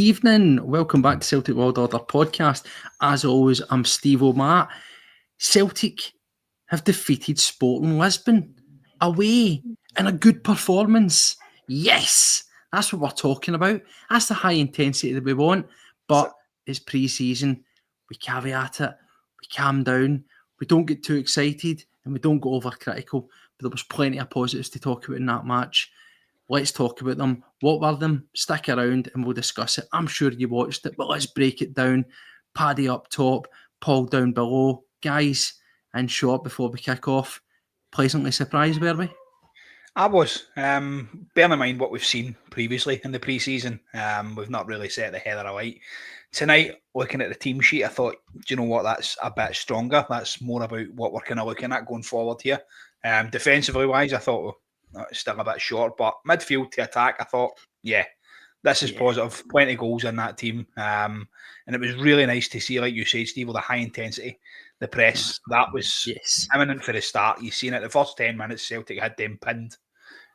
evening. Welcome back to Celtic World Order podcast. As always, I'm Steve O'Matt. Celtic have defeated Sporting Lisbon away in a good performance. Yes, that's what we're talking about. That's the high intensity that we want. But it's pre-season. We caveat it. We calm down. We don't get too excited and we don't go overcritical. But there was plenty of positives to talk about in that match. Let's talk about them. What were them? Stick around and we'll discuss it. I'm sure you watched it, but let's break it down. Paddy up top, Paul down below. Guys, in short, before we kick off, pleasantly surprised, were we? I was. Bearing in mind what we've seen previously in the pre-season, we've not really set the heather alight. Tonight, looking at the team sheet, I thought, do you know what, that's a bit stronger. That's more about what we're kind of looking at going forward here. Defensively wise, I thought, it's still a bit short, but midfield to attack, I thought, yeah, this is positive. Plenty of goals in that team. And it was really nice to see, like you said, Steve, with the high intensity, the press, that was imminent for the start. You've seen it, the first 10 minutes, Celtic had them pinned,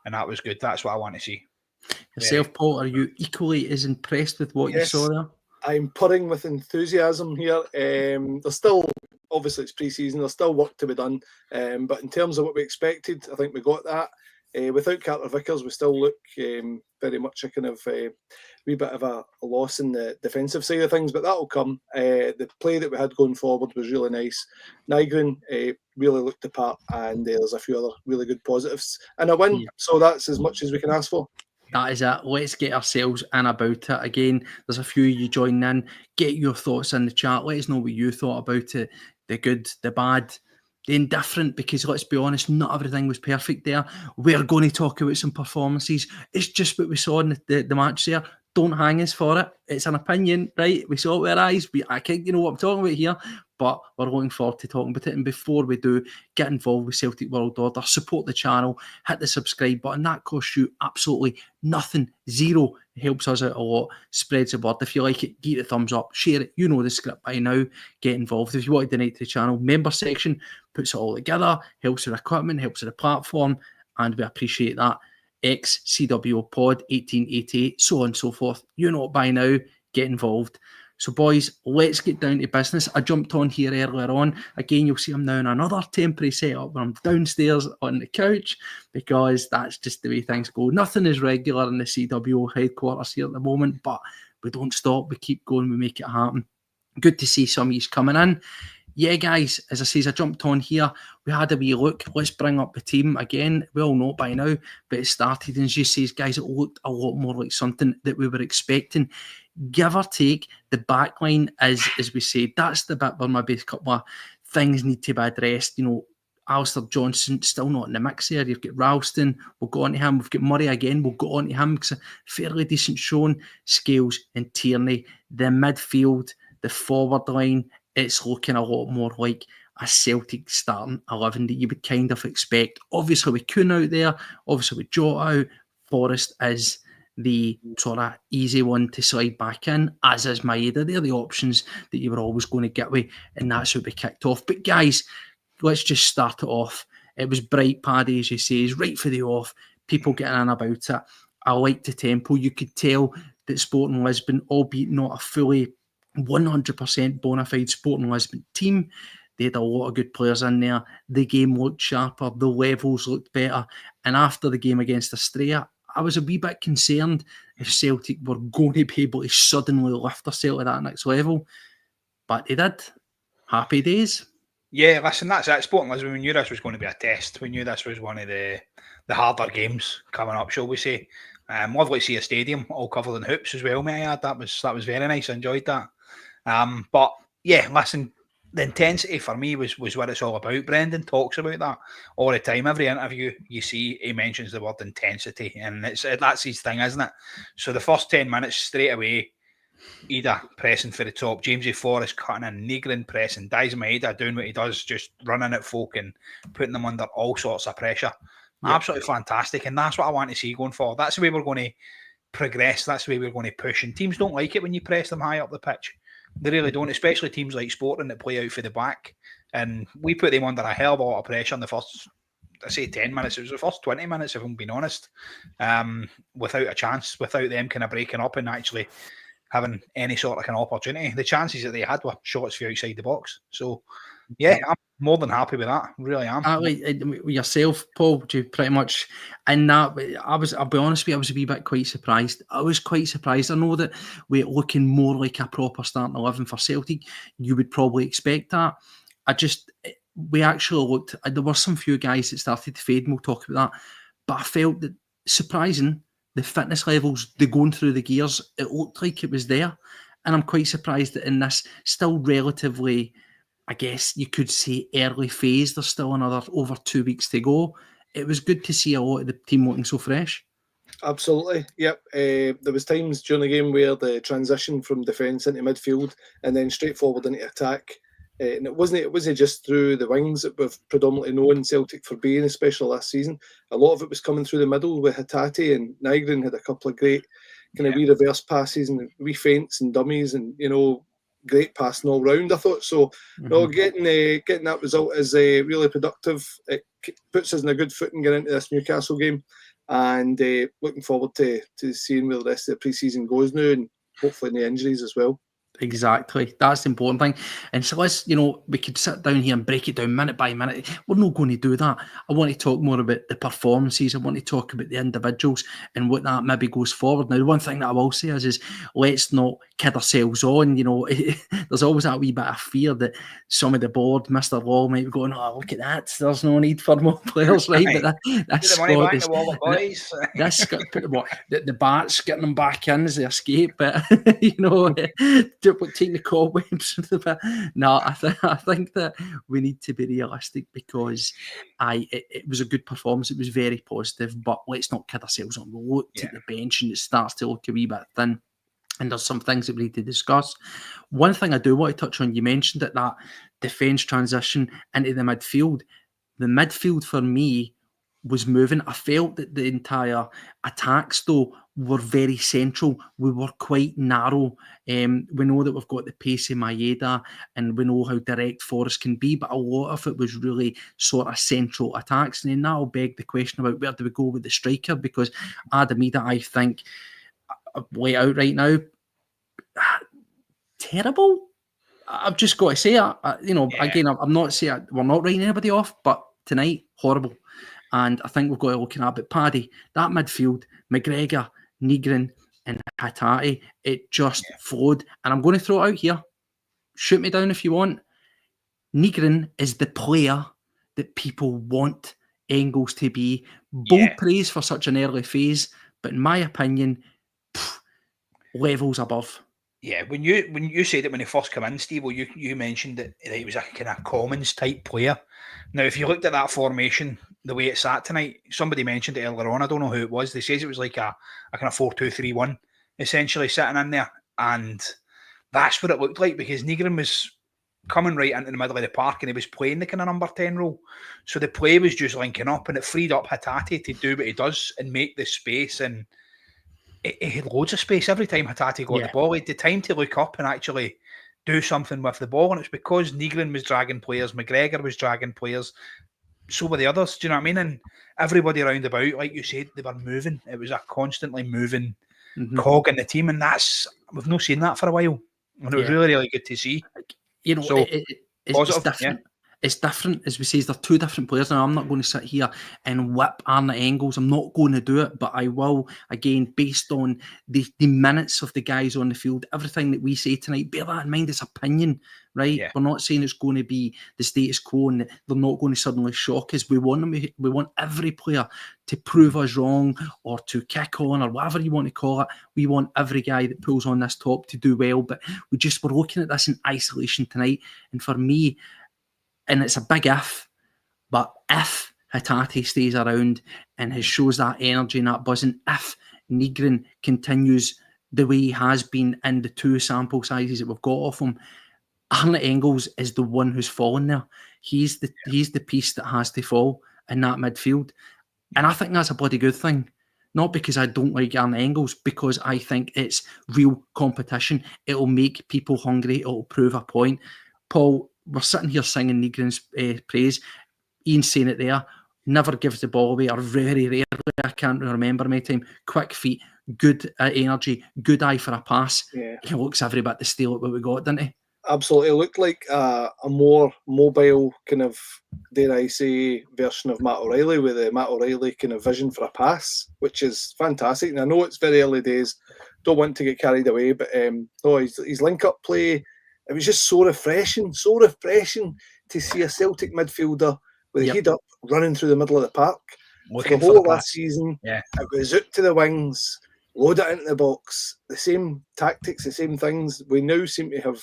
and that was good. That's what I want to see. Yourself, Paul, are you equally as impressed with what you saw there? I'm purring with enthusiasm here. There's still, obviously it's pre-season, there's still work to be done. But in terms of what we expected, I think we got that. Without Carter Vickers, we still look very much a kind of wee bit of a loss in the defensive side of things, but that'll come. The play that we had going forward was really nice. Nygren really looked the part, and there's a few other really good positives. And a win, so that's as much as we can ask for. That is it. Let's get ourselves in about it. Again, there's a few of you joining in. Get your thoughts in the chat. Let us know what you thought about it. The good, the bad, the indifferent, because let's be honest, not everything was perfect there. We're going to talk about some performances. It's just what we saw in the match there. Don't hang us for it. It's an opinion, right? We saw it with our eyes. I can't, what I'm talking about here, but we're looking forward to talking about it. And before we do, get involved with Celtic World Order, support the channel, hit the subscribe button. That costs you absolutely nothing, zero. It helps us out a lot, spreads the word. If you like it, give it a thumbs up, share it. You know the script by now. Get involved. If you want to donate to the channel, member section puts it all together, helps with equipment, helps with the platform, and we appreciate that. CW Pod 1888, so on and so forth. You know it by now. Get involved. So, boys, let's get down to business. I jumped on here earlier on. Again, you'll see I'm now in another temporary setup where I'm downstairs on the couch because that's just the way things go. Nothing is regular in the CW headquarters here at the moment, but we don't stop. We keep going. We make it happen. Good to see some of you coming in. Yeah, guys, as I say, I jumped on here. We had a wee look. Let's bring up the team again. We all know it by now, but it started, and as you say, guys, it looked a lot more like something that we were expecting. Give or take, the backline is, as we said, that's the bit where maybe a couple of things need to be addressed. Alistair Johnson still not in the mix there. You've got Ralston, we'll go on to him. We've got Murray again, we'll go on to him because a fairly decent showing. Scales and Tierney, the midfield, the forward line, it's looking a lot more like a Celtic starting 11 that you would kind of expect. Obviously, with Kuhn out there, obviously with Jota out, Forrest is the sort of easy one to slide back in, as is Maeda. They're the options that you were always going to get with, and that's how we kicked off. But guys, let's just start it off. It was bright, Paddy, as you say, right for the off. People getting in about it. I liked the tempo. You could tell that Sporting Lisbon, albeit not a fully 100% bona fide Sporting Lisbon team, they had a lot of good players in there. The game looked sharper. The levels looked better. And after the game against Australia, I was a wee bit concerned if Celtic were going to be able to suddenly lift themselves to that next level. But they did. Happy days. Yeah, listen, that's it. Sporting Lisbon, we knew this was going to be a test. We knew this was one of the harder games coming up, shall we say. Lovely to see a stadium all covered in hoops as well, may I add. That was very nice. I enjoyed that. But yeah, listen, the intensity for me was what it's all about. Brendan talks about that all the time. Every interview you see, he mentions the word intensity, and that's his thing, isn't it? So the first 10 minutes straight away, Ida pressing for the top, Jamesy Forrest cutting in, Nygren pressing, Diaz Maeda doing what he does, just running at folk and putting them under all sorts of pressure. Absolutely fantastic, and that's what I want to see going forward. That's the way we're going to progress. That's the way we're going to push, and teams don't like it when you press them high up the pitch. They really don't, especially teams like Sporting that play out for the back. And we put them under a hell of a lot of pressure in the first, I say 10 minutes. It was the first 20 minutes, if I'm being honest, without a chance, without them kind of breaking up and actually having any sort of an opportunity. The chances that they had were shots for outside the box. So, yeah, I'm more than happy with that. Really am. Yourself, Paul, do you pretty much in that? I'll be honest with you, I was a wee bit quite surprised. I was quite surprised. I know that we're looking more like a proper starting 11 for Celtic. You would probably expect that. We actually looked, there were some few guys that started to fade, and we'll talk about that. But I felt that surprising, the fitness levels, the going through the gears, it looked like it was there. And I'm quite surprised that in this still relatively, I guess you could say, early phase, there's still another over 2 weeks to go. It was good to see a lot of the team looking so fresh. Absolutely, yep. There was times during the game where the transition from defence into midfield and then straight forward into attack, and it wasn't just through the wings that we've predominantly known Celtic for being, especially last season. A lot of it was coming through the middle with Hatate, and Nygren had a couple of great kind of wee reverse passes and wee feints and dummies, and great passing all round, I thought. So, getting that result is really productive. It puts us in a good footing getting into this Newcastle game, and looking forward to seeing where the rest of the pre-season goes now, and hopefully no injuries as well. Exactly. That's the important thing. And so let's, we could sit down here and break it down minute by minute. We're not going to do that. I want to talk more about the performances. I want to talk about the individuals and what that maybe goes forward. Now, the one thing that I will say is let's not kid ourselves on. There's always that wee bit of fear that some of the board, Mr. Law, might be going, oh, look at that. There's no need for more players, right? But that's squad is... The Bart's getting them back in as they escape. But, taking the cobwebs. No, I think that we need to be realistic, because it was a good performance. It was very positive, but let's not kid ourselves on. We looked at the bench and it starts to look a wee bit thin, and there's some things that we need to discuss. One thing I do want to touch on, you mentioned that defence transition into the midfield. The midfield for me was moving. I felt that the entire attacks, though, were very central. We were quite narrow. We know that we've got the pace of Maeda, and we know how direct Forrest can be, but a lot of it was really sort of central attacks. And then that'll beg the question about where do we go with the striker, because Adamida, I think, lay out right now, terrible. I've just got to say, again, I'm not saying we're not writing anybody off, but tonight, horrible. And I think we've got to look at it. But Paddy, that midfield, McGregor, Nygren and Hatate, it just flowed. And I'm going to throw it out here. Shoot me down if you want. Nygren is the player that people want Engels to be. Bold praise for such an early phase, but in my opinion, levels above. Yeah, when you said it when he first came in, Steve, you mentioned that he was a kind of Commons type player. Now, if you looked at that formation, the way it sat tonight, somebody mentioned it earlier on, I don't know who it was, they says it was like a kind of 4-2-3-1 essentially sitting in there, and that's what it looked like, because Nygren was coming right into the middle of the park and he was playing the kind of number 10 role. So the play was just linking up, and it freed up Hatate to do what he does and make the space, and he had loads of space every time Hatate got the ball. He had the time to look up and actually do something with the ball, and it's because Nygren was dragging players, McGregor was dragging players, so were the others. Do you know what I mean? And everybody around about, like you said, they were moving. It was a constantly moving cog in the team, and we've not seen that for a while, and it was really, really good to see. It's different. It's different, as we say, they're two different players. Now, I'm not going to sit here and whip Arne Engels. I'm not going to do it, but I will, again, based on the minutes of the guys on the field, everything that we say tonight, bear that in mind, it's opinion, right? Yeah. We're not saying it's going to be the status quo and they're not going to suddenly shock us. We want every player to prove us wrong or to kick on or whatever you want to call it. We want every guy that pulls on this top to do well, but we're looking at this in isolation tonight. And for me, and it's a big if, but if Hatate stays around and shows that energy and that buzzing, if Nygren continues the way he has been in the two sample sizes that we've got off him, Arne Engels is the one who's fallen there. He's the piece that has to fall in that midfield. And I think that's a bloody good thing. Not because I don't like Arne Engels, because I think it's real competition. It'll make people hungry. It'll prove a point. Paul, we're sitting here singing Nygren's praise. Ian's saying it there. Never gives the ball away, or very rarely. I can't remember my time. Quick feet, good energy, good eye for a pass. Yeah. He looks every bit the steal at what we got, didn't he? Absolutely. It looked like a more mobile kind of, dare I say, version of Matt O'Reilly, with the Matt O'Reilly kind of vision for a pass, which is fantastic. And I know it's very early days, don't want to get carried away, but his link-up play, it was just so refreshing to see a Celtic midfielder with a head up running through the middle of the park. Looking for the whole for the last season, yeah. It was out to the wings, load it into the box, the same tactics, the same things. We now seem to have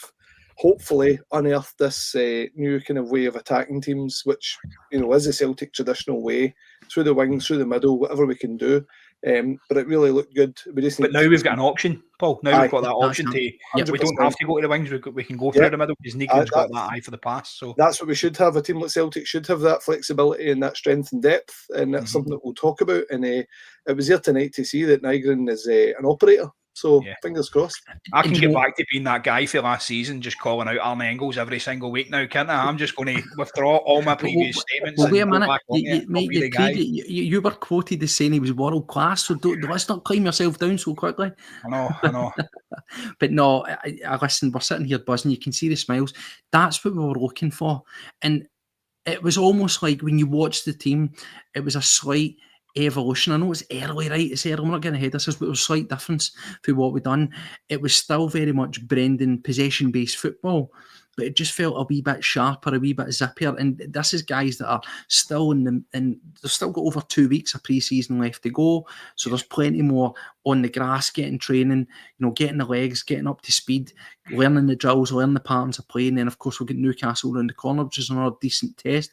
hopefully unearthed this new kind of way of attacking teams, which is the Celtic traditional way, through the wings, through the middle, whatever we can do. But it really looked good. But now we've got an option, Paul. Now we've got that option to. 100%. We don't have to go to the wings. We can go through the middle because Nigrin's got that eye for the pass. So that's what we should have. A team like Celtic should have that flexibility and that strength and depth, and that's something that we'll talk about. And it was here tonight to see that Nygren is an operator. So fingers crossed. I can get back to being that guy for last season, just calling out Arne Engels every single week now, can't I? I'm just going to withdraw all my previous statements. Well, wait a minute. You were quoted as saying he was world class, so let's not climb yourself down so quickly. I know. But no, I listen, we're sitting here buzzing. You can see the smiles. That's what we were looking for. And it was almost like when you watch the team, it was a slight evolution. I know it's early, right? It's early. We're not getting ahead of this, but it was a slight difference for what we've done. It was still very much Brendan possession-based football, but it just felt a wee bit sharper, a wee bit zippier. And this is guys that are still and they've still got over 2 weeks of pre-season left to go. So there's plenty more on the grass, getting training, getting the legs, getting up to speed, learning the drills, learning the patterns of play. And then, of course, we'll get Newcastle around the corner, which is another decent test.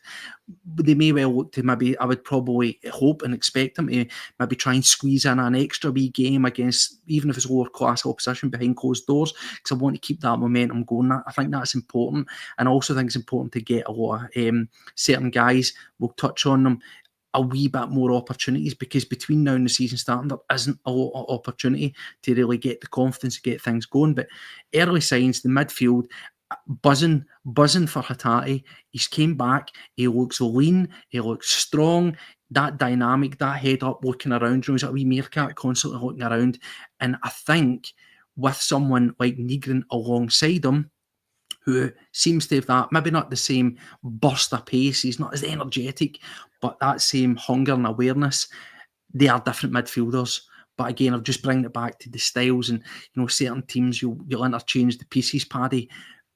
But they may well look to maybe, I would probably hope and expect them to maybe try and squeeze in an extra wee game against, even if it's lower class opposition behind closed doors, because I want to keep that momentum going. I think that's important. And I also think it's important to get a lot of certain guys, we'll touch on them, a wee bit more opportunities, because between now and the season starting, there isn't a lot of opportunity to really get the confidence to get things going. But early signs, the midfield, buzzing for Hatate. He's came back. He looks lean. He looks strong. That dynamic, that head up, looking around. He's like a wee meerkat, constantly looking around. And I think with someone like Nygren alongside him, who seems to have that, maybe not the same burst of pace, he's not as energetic, but that same hunger and awareness, they are different midfielders. But again, I'll just bring it back to the styles, and certain teams you'll interchange the pieces. Paddy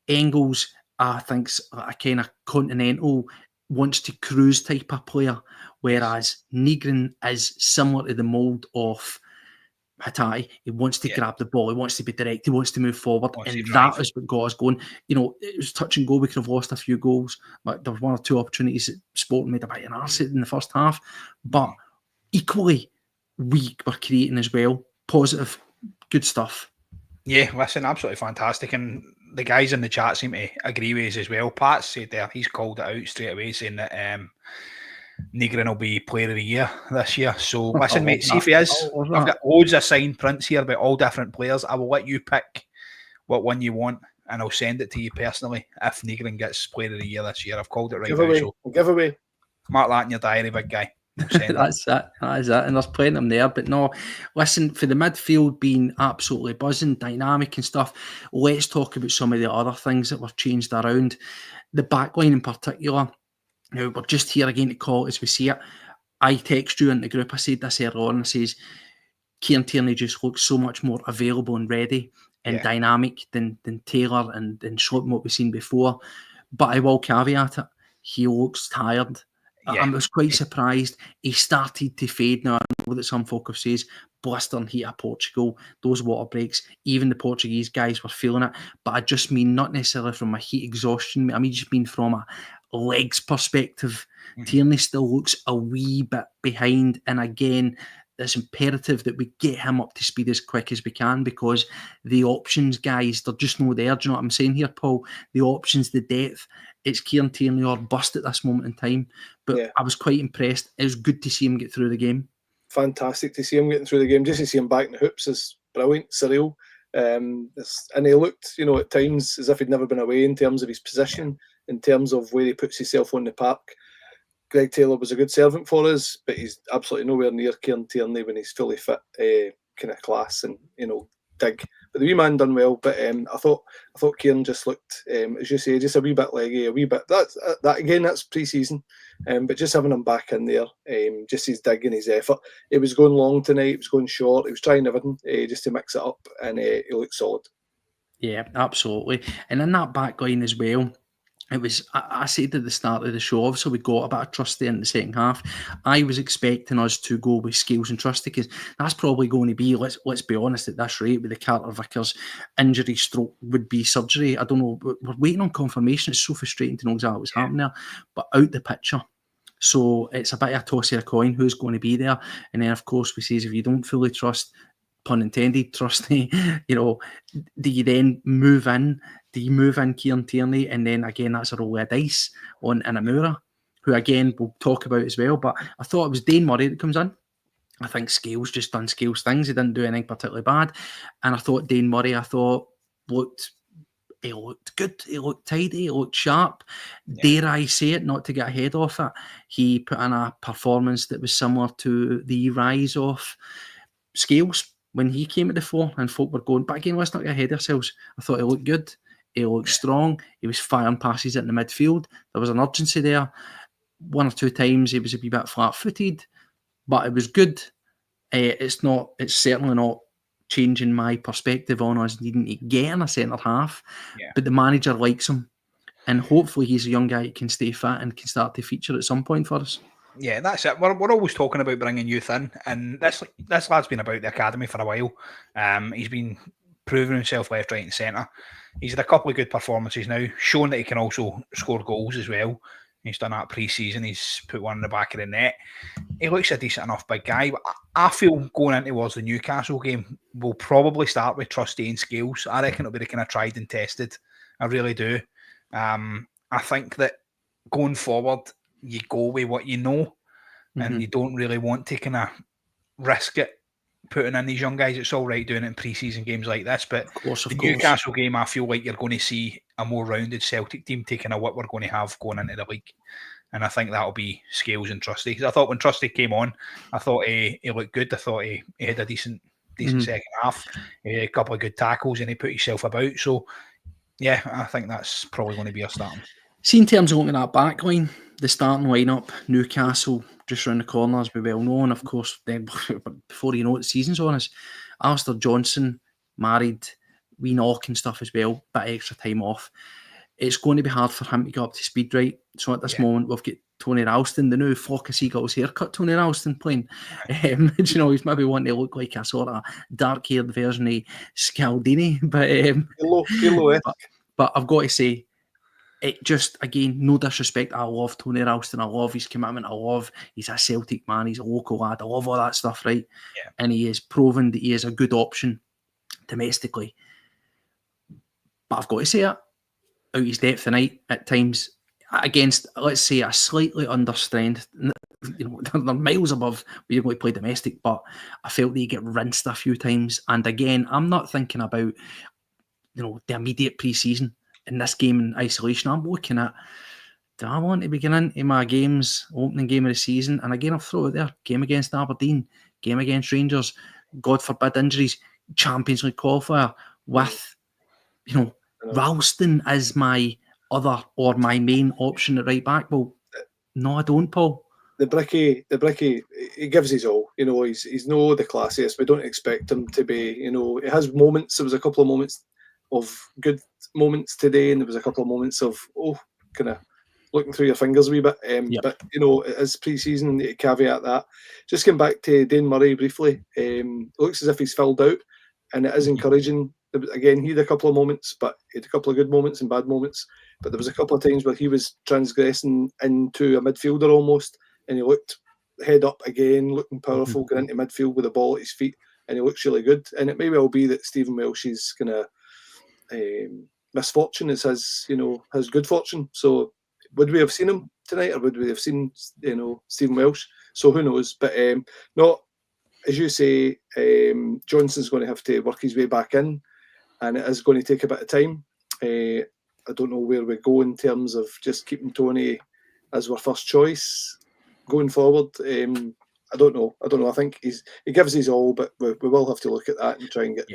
Engels, I think's a kind of continental, wants to cruise type of player, whereas Nygren is similar to the mould of Hatate. He wants to grab the ball, he wants to be direct, he wants to move forward, and that is what got us going. It was touch and go. We could have lost a few goals, but there was 1 or 2 opportunities that Sporting made a bit of an arse in the first half, but equally we were creating as well. Positive, good stuff. Yeah, listen, absolutely fantastic. And the guys in the chat seem to agree with us as well. Pat said there, he's called it out straight away, saying that Nygren will be player of the year this year. So listen, mate, see if he is. I've got loads of signed prints here about all different players. I will let you pick what one you want, and I'll send it to you personally if Nygren gets player of the year this year. I've called it right now. So giveaway. Mark that in your diary, big guy. That's it. That is it. And there's plenty of them there. But no, listen, for the midfield being absolutely buzzing, dynamic and stuff, let's talk about some of the other things that were changed around. The backline in particular. Now, we're just here again to call it as we see it. I text you in the group. I said this earlier on. I says, Kieran Tierney just looks so much more available and ready and dynamic than Taylor and Schlupp, what we've seen before. But I will caveat it. He looks tired. I was quite surprised. He started to fade. Now, I know that some folk have says blistering heat of Portugal, those water breaks, even the Portuguese guys were feeling it. But I just mean not necessarily from a heat exhaustion. I mean just mean from a legs perspective. Tierney still looks a wee bit behind. And again, it's imperative that we get him up to speed as quick as we can, because the options, guys, they're just no there. Do you know what I'm saying here, Paul? The options, the depth, it's Kieran Tierney or bust at this moment in time. But I was quite impressed. It was good to see him get through the game. Fantastic to see him getting through the game. Just to see him back in the hoops is brilliant, surreal. And he looked, at times as if he'd never been away in terms of his position, in terms of where he puts himself on the park. Greg Taylor was a good servant for us, but he's absolutely nowhere near Kieran Tierney when he's fully fit kind of class and dig. But the wee man done well. But I thought Kieran just looked, as you say, just a wee bit leggy, a wee bit. That again, that's pre-season. But just having him back in there, just his dig and his effort. He was going long tonight. He was going short. He was trying everything just to mix it up, and he looked solid. Yeah, absolutely. And in that back line as well, it was, I said at the start of the show, obviously we got a bit of Trusty in the second half. I was expecting us to go with Scales and Trusty, because that's probably going to be, let's be honest, at this rate, with the Carter Vickers injury stroke would be surgery. I don't know, we're waiting on confirmation. It's so frustrating to know exactly what's happening there, but out the picture. So it's a bit of a toss of a coin who's going to be there. And then, of course, we say if you don't fully trust, pun intended, Trusty, do you then move in? Do you move in Kieran Tierney? And then again, that's a roll of dice on Inamura, who again we'll talk about as well. But I thought it was Dane Murray that comes in. I think Scales just done Scales things. He didn't do anything particularly bad. And I thought Dane Murray, looked good. He looked tidy. He looked sharp. Yeah. Dare I say it, not to get ahead of it, he put in a performance that was similar to the rise of Scales when he came at the fore and folk were going. But again, let's not get ahead of ourselves. I thought he looked good. He looked strong. He was firing passes in the midfield. There was an urgency there. One or two times he was a wee bit flat-footed, but it was good. It's certainly not changing my perspective on us needing to get in a centre half. Yeah. But the manager likes him, and hopefully he's a young guy who can stay fit and can start to feature at some point for us. Yeah, that's it. We're always talking about bringing youth in, and this lad's been about the academy for a while. He's been proving himself left, right, and centre. He's had a couple of good performances now, showing that he can also score goals as well. He's done that pre-season. He's put one in the back of the net. He looks a decent enough big guy. But I feel going in towards the Newcastle game, we'll probably start with Trusty and Scales. I reckon it'll be the kind of tried and tested. I really do. I think that going forward, you go with what you know, and you don't really want to kind of risk it putting in these young guys. It's all right doing it in pre-season games like this, but the Newcastle game, I feel like you're going to see a more rounded Celtic team taking what we're going to have going into the league, and I think that'll be Scales and Trusty. Because I thought when Trusty came on, I thought he looked good. I thought he had a decent second half. He had a couple of good tackles, and he put himself about. So yeah, I think that's probably going to be our starting. See, in terms of looking at that back line, the starting lineup, Newcastle just round the corner, as we well know, and of course, then before you know it, the season's on us. Alistair Johnson, married, wee knock and stuff as well, bit of extra time off. It's going to be hard for him to get up to speed, right? So at this moment, we've got Tony Ralston, the new Flock of Seagulls haircut Tony Ralston playing. He's maybe wanting to look like a sort of dark-haired version of Scaldini, but I've got to say, it just, again, no disrespect. I love Tony Ralston. I love his commitment. He's a Celtic man. He's a local lad. I love all that stuff, right? Yeah. And he has proven that he is a good option domestically. But I've got to say it, out his depth tonight at times against, let's say, a slightly understrength. They're miles above where you're going to play domestic, but I felt that you get rinsed a few times. And again, I'm not thinking about, the immediate pre-season. In this game in isolation, I'm looking at, do I want to begin into my games, opening game of the season? And again, I'll throw it there. Game against Aberdeen, game against Rangers, God forbid injuries, Champions League qualifier with, Ralston as my other or my main option at right back. Well, no, I don't, Paul. The Bricky, he gives his all. He's no the classiest. We don't expect him to be, he has moments. There was a couple of moments of good moments today, and there was a couple of moments of kind of looking through your fingers a wee bit. But it is pre-season, and to caveat that. Just getting back to Dane Murray briefly, looks as if he's filled out, and it is encouraging. Again, he had a couple of moments, but he had a couple of good moments and bad moments. But there was a couple of times where he was transgressing into a midfielder almost, and he looked head up again, looking powerful, going into midfield with the ball at his feet, and he looks really good. And it may well be that Stephen Welsh's kind of misfortune is his good fortune. So would we have seen him tonight, or would we have seen Stephen Welsh? So who knows? But not, as you say, Johnson's going to have to work his way back in, and it is going to take a bit of time. I don't know where we go in terms of just keeping Tony as our first choice going forward. I don't know. I think he gives his all, but we will have to look at that and try and get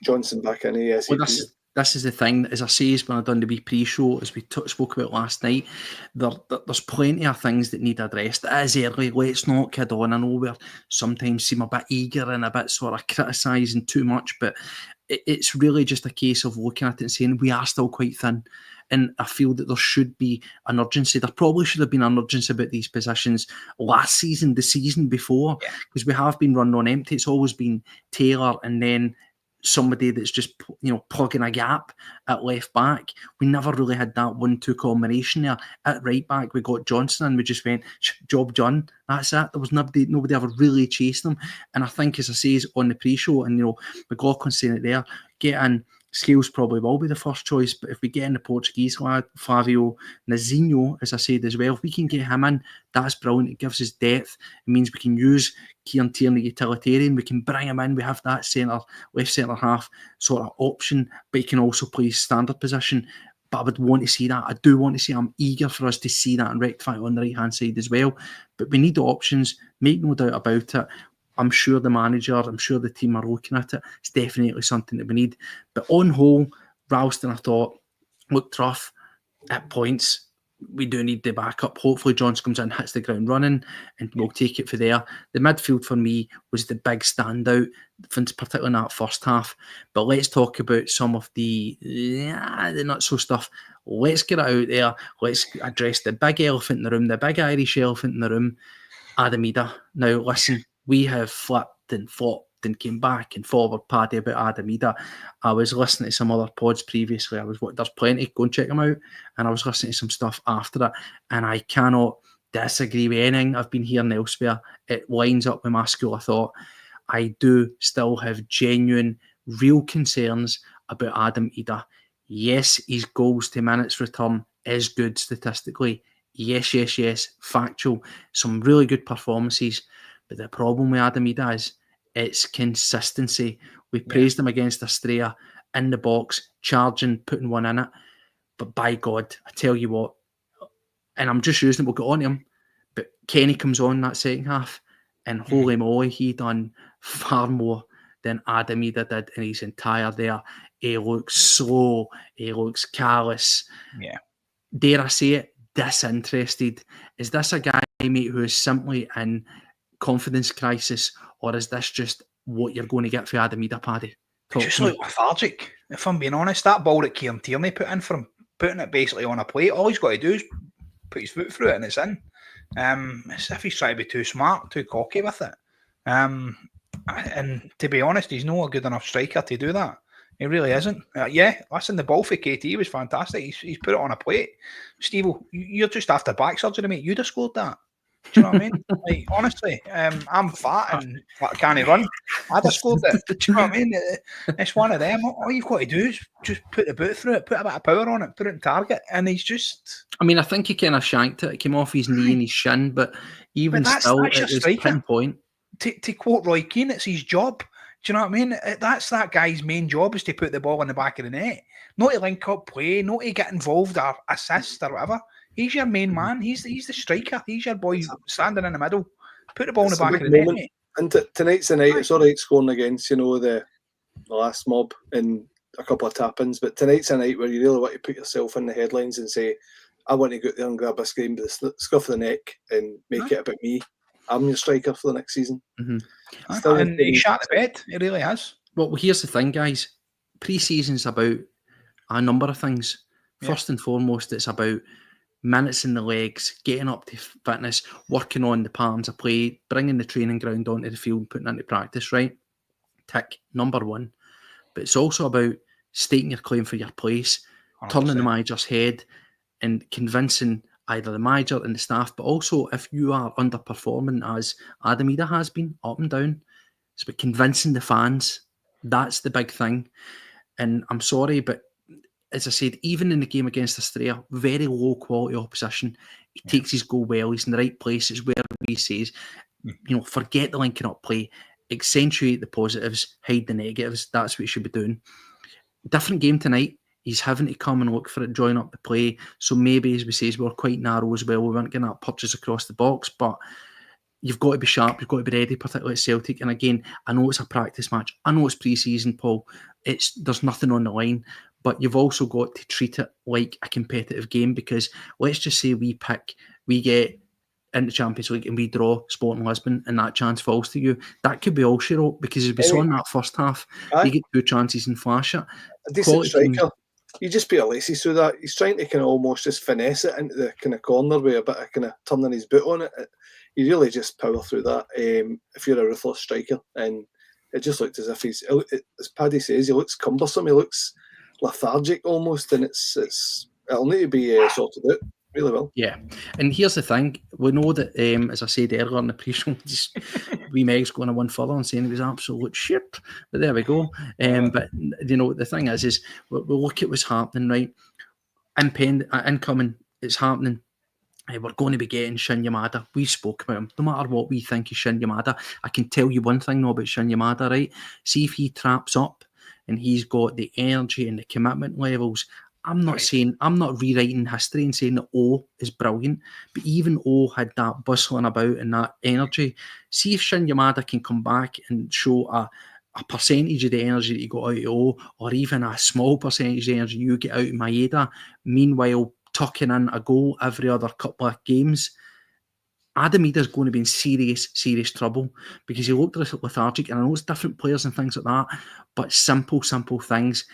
Johnson back in ASAP. Well, this is the thing, as I say, when I done the wee pre-show, as we spoke about last night, there's plenty of things that need addressed. It is early, let's not kid on. I know we sometimes seem a bit eager and a bit sort of criticising too much, but it's really just a case of looking at it and saying we are still quite thin. And I feel that there should be an urgency. There probably should have been an urgency about these positions last season, the season before, because we have been running on empty. It's always been Taylor and then somebody that's just, plugging a gap at left back. We never really had that 1-2 combination there. At right back, we got Johnson and we just went, job done. That's it. There was nobody ever really chasing them. And I think, as I say, on the pre-show, and McLaughlin saying it there, get in. Scales probably will be the first choice, but if we get in the Portuguese lad, Flavio Nazinho, as I said as well, if we can get him in, that's brilliant. It gives us depth. It means we can use Kieran Tierney utilitarian. We can bring him in. We have that left centre half sort of option, but he can also play standard position. But I would want to see that. I do want to see. I'm eager for us to see that and rectify it on the right hand side as well. But we need the options. Make no doubt about it. I'm sure the manager, I'm sure the team are looking at it. It's definitely something that we need. But on whole, Ralston, I thought, looked rough at points. We do need the backup. Hopefully Johnson comes in, hits the ground running, and we'll take it for there. The midfield for me was the big standout, particularly in that first half. But let's talk about some of the not so stuff. Let's get it out there. Let's address the big elephant in the room, the big Irish elephant in the room, Adam Idah. Now, listen, we have flipped and flopped and came back and forward, Paddy, about Adam Idah. I was listening to some other pods previously. There's plenty, go and check them out. And I was listening to some stuff after that, and I cannot disagree with anything I've been hearing elsewhere. It lines up with my school of thought. I do still have genuine, real concerns about Adam Idah. Yes, his goals to minutes return is good statistically. Yes, factual. Some really good performances. But the problem with Adam Idah is it's consistency. We praised him against Australia, in the box, charging, putting one in it. But by God, I tell you what, and I'm just using it, we'll get on to him, but Kenny comes on that second half, and holy moly, he done far more than Adam Idah did in his entire there. He looks slow, he looks callous. Yeah. Dare I say it, disinterested. Is this a guy, mate, who is simply in confidence crisis, or is this just what you're going to get for Adam Idah, Paddy? Just like lethargic, if I'm being honest. That ball that Kieran Tierney put in for him, putting it basically on a plate, all he's got to do is put his foot through it and it's in. As if he's trying to be too smart, too cocky with it. And to be honest, he's not a good enough striker to do that. He really isn't. Listen, the ball for KT was fantastic. He's put it on a plate. Steve, you're just after back surgery, mate. You'd have scored that. Do you know what I mean? Like, honestly, I'm fat and I can't run. I'd have scored it. Do you know what I mean? It's one of them. All you've got to do is just put the boot through it, put a bit of power on it, put it in target, and he's just... I mean, I think he kind of shanked it. It came off his knee and his shin, but that's still, it was pinpoint. To quote Roy Keane, it's his job. Do you know what I mean? That's that guy's main job, is to put the ball in the back of the net. Not to link up play, not to get involved or assist or whatever. He's your main man. He's the striker. He's your boy standing in the middle. Put the ball in the back of the net, mate. And tonight's the night. It's all right scoring against, the last mob and a couple of tap-ins, but tonight's a night where you really want to put yourself in the headlines and say, I want to go there and grab a screen with the scuff of the neck and make it about me. I'm your striker for the next season. And he shot the bed. He really has. Well, here's the thing, guys. Pre-season's about a number of things. First and foremost, it's about minutes in the legs, getting up to fitness, working on the patterns of play, bringing the training ground onto the field, putting it into practice, right? Tick, number one. But it's also about stating your claim for your place, 100%. Turning the manager's head and convincing either the manager and the staff, but also if you are underperforming, as Adam Idah has been, up and down, it's about convincing the fans. That's the big thing. And I'm sorry, but as I said, even in the game against Australia, very low quality opposition. He takes his goal well. He's in the right places where he says, forget the linking up play, accentuate the positives, hide the negatives. That's what he should be doing. Different game tonight. He's having to come and look for it, join up the play. So maybe, as we say, we're quite narrow as well. We weren't getting that purchase across the box, but you've got to be sharp, you've got to be ready, particularly at Celtic. And again, I know it's a practice match. I know it's pre-season, Paul. There's nothing on the line, but you've also got to treat it like a competitive game, because let's just say we get into Champions League and we draw Sporting Lisbon and that chance falls to you. That could be all she wrote, because as we saw in that first half, you get 2 chances and flash it. A decent striker. You just beat Alessi through that. He's trying to kind of almost just finesse it into the kind of corner with a bit of kind of turning his boot on it. You really just power through that if you're a ruthless striker. And it just looked as if as Paddy says, he looks cumbersome. He looks lethargic almost, and it'll need to be sorted out. Really well. Yeah, and here's the thing: we know that, as I said earlier in the pre-show, wee Meg's going to one further and saying it was absolute shit. But there we go. But the thing is we'll look at what's happening, right? Incoming, it's happening. We're going to be getting Shin Yamada. We spoke about him. No matter what we think of Shin Yamada, I can tell you one thing about Shin Yamada, right? See if he traps up and he's got the energy and the commitment levels. I'm not rewriting history and saying that O is brilliant, but even O had that bustling about and that energy. See if Shin Yamada can come back and show a percentage of the energy that you got out of O, or even a small percentage of the energy you get out of Maeda, meanwhile tucking in a goal every other couple of games. Adam Ida's going to be in serious trouble, because he looked lethargic, and I know it's different players and things like that, but simple things.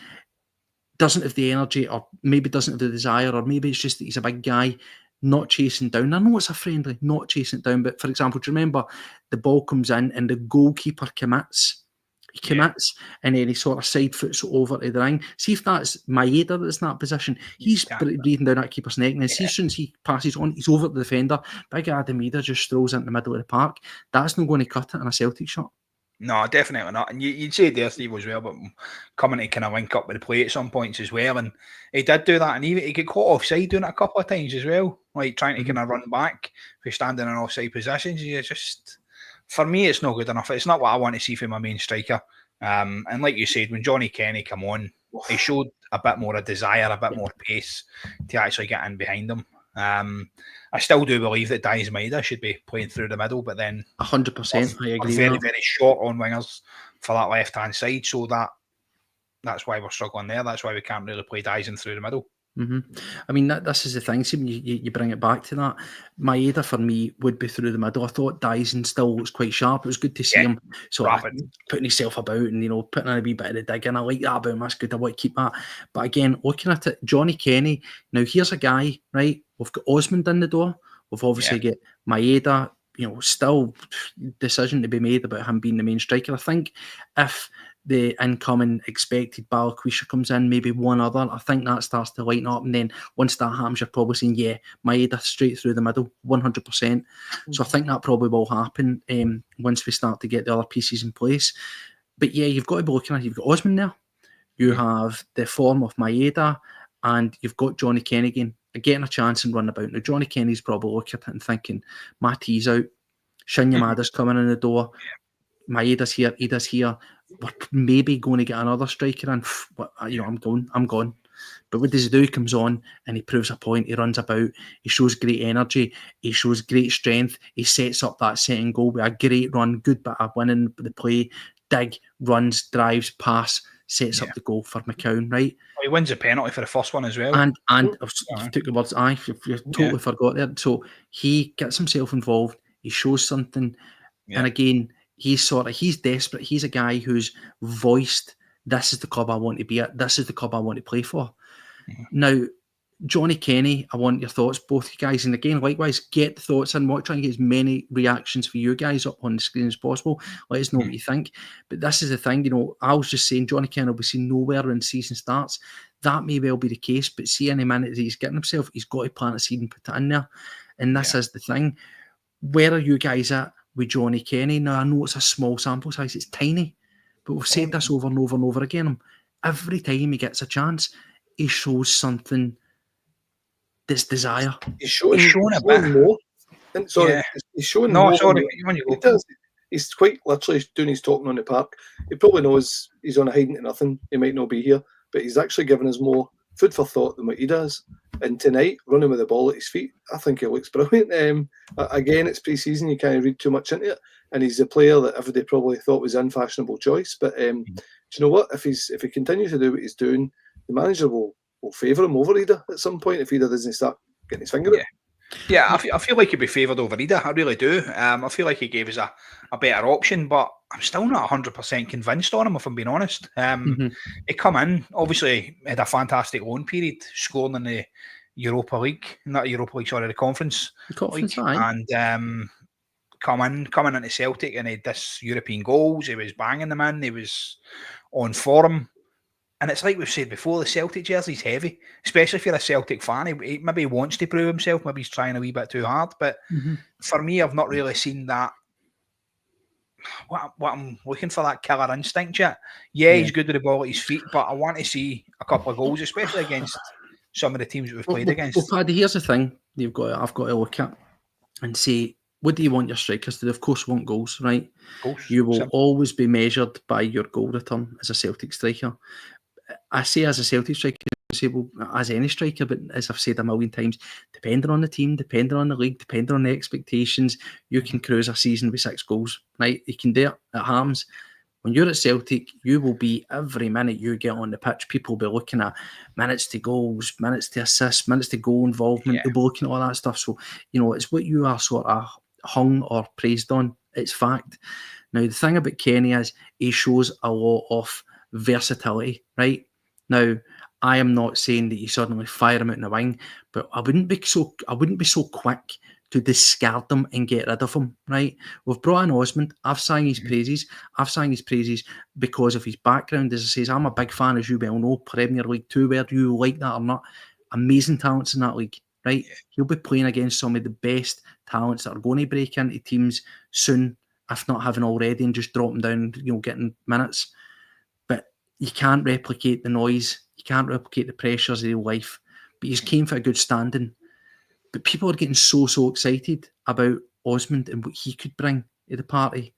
Doesn't have the energy, or maybe doesn't have the desire, or maybe it's just that he's a big guy, not chasing down. I know it's a friendly, not chasing it down, but for example, do you remember the ball comes in and the goalkeeper commits? He commits, and then he sort of side foots over to the ring. See if that's Maeda that's in that position. He's breathing down that keeper's neck, and then as soon as he passes on, he's over the defender. Big Adam Idah just strolls into the middle of the park. That's not going to cut it in a Celtic shot. No, definitely not. And you'd say there, Steve, as well, but coming to kind of link up with the play at some points as well. And he did do that, and he got caught offside doing it a couple of times as well, like trying to kind of run back for standing in offside positions. You just, for me, it's not good enough. It's not what I want to see from my main striker. And like you said, when Johnny Kenny came on, he showed a bit more of desire, a bit more pace to actually get in behind him. I still do believe that Daiz Maeda should be playing through the middle, but then 100%, I agree. Very short on wingers for that left-hand side, so that's why we're struggling there. That's why we can't really play Dyson through the middle. Mm-hmm. I mean, this is the thing. See, when you bring it back to that, Maeda for me would be through the middle. I thought Dyson still looks quite sharp. It was good to see him sort of putting himself about and putting in a wee bit of the dig. And I like that about him. That's good. I want to keep that. But again, looking at it, Johnny Kenny. Now here's a guy, right? We've got Osmond in the door. We've obviously got Maeda. Still decision to be made about him being the main striker. I think if the incoming expected Balakwisha comes in, maybe one other, I think that starts to lighten up. And then once that happens, you're probably saying, Maeda straight through the middle, 100%. So I think that probably will happen once we start to get the other pieces in place. But you've got to be looking at, you've got Osman there, you have the form of Maeda, and you've got Johnny Kenny again, getting a chance and running about. Now, Johnny Kenny's probably looking at it and thinking, my tea's out, Shin Yamada's coming in the door, Maeda's here, Ida's here, we're maybe going to get another striker in. I'm gone. But what does he do? He comes on and he proves a point. He runs about. He shows great energy. He shows great strength. He sets up that second goal with a great run, good bit of winning the play. Dig, runs, drives, pass, sets up the goal for McCown, right? Well, he wins a penalty for the first one as well. And you took the words, you totally forgot there. So he gets himself involved. He shows something. Yeah. And again, he's desperate. He's a guy who's voiced, this is the club I want to be at. This is the club I want to play for. Mm-hmm. Now, Johnny Kenny, I want your thoughts, both you guys. And again, likewise, get the thoughts in. We're trying to get as many reactions for you guys up on the screen as possible. Let us know what you think. But this is the thing, I was just saying Johnny Kenny will be seen nowhere when season starts. That may well be the case, but see any minute that he's getting himself, he's got to plant a seed and put it in there. And this is the thing. Where are you guys at with Johnny Kenny? Now, I know it's a small sample size, it's tiny, but we've said this over and over and over again. Every time he gets a chance, he shows something that's desire. He's showing a bit more. He's showing more. He's quite literally doing his talking on the park. He probably knows he's on a hiding to nothing. He might not be here, but he's actually giving us more food for thought than what he does. And tonight, running with the ball at his feet, I think he looks brilliant. Again, it's pre-season, you can't read too much into it. And he's a player that everybody probably thought was an unfashionable choice. But do you know what? If he continues to do what he's doing, the manager will favour him over Ida at some point if Ida doesn't start getting his finger out. Yeah, I feel like he'd be favoured over Ida. I really do. I feel like he gave us a better option, but I'm still not 100% convinced on him, if I'm being honest. He come in, obviously had a fantastic loan period, scoring in the Europa League, not the Europa League, sorry, the Conference League, and coming into Celtic, and he had this European goals. He was banging them in. He was on form. And it's like we've said before, the Celtic jersey's heavy, especially if you're a Celtic fan. He maybe wants to prove himself, maybe he's trying a wee bit too hard. But for me, I've not really seen that. What I'm looking for, that killer instinct yet. Yeah, he's good with the ball at his feet, but I want to see a couple of goals, especially against some of the teams that we've played against. Well, Paddy, here's the thing I've got to look at and say, what do you want your strikers to do? Of course, want goals, right? You will always be measured by your goal return as a Celtic striker. I say as a Celtic striker, well, as any striker, but as I've said a million times, depending on the team, depending on the league, depending on the expectations, you can cruise a season with 6 goals, right? You can do it at Harms. When you're at Celtic, you will be, every minute you get on the pitch, people will be looking at minutes to goals, minutes to assists, minutes to goal involvement, they'll be looking at all that stuff. So, it's what you are sort of hung or praised on. It's fact. Now, the thing about Kenny is he shows a lot of versatility, right? Now, I am not saying that you suddenly fire him out in the wing, but I wouldn't be so quick to discard him and get rid of him, right? We've brought in Osmond. I've sang his praises. I've sang his praises because of his background. As I say, I'm a big fan, as you well know, Premier League 2, whether you like that or not. Amazing talents in that league, right? He'll be playing against some of the best talents that are going to break into teams soon, if not having already, and just drop them down, getting minutes. But you can't replicate the noise. You can't replicate the pressures of real life. But he's came for a good standing. But people are getting so excited about Osmond and what he could bring to the party.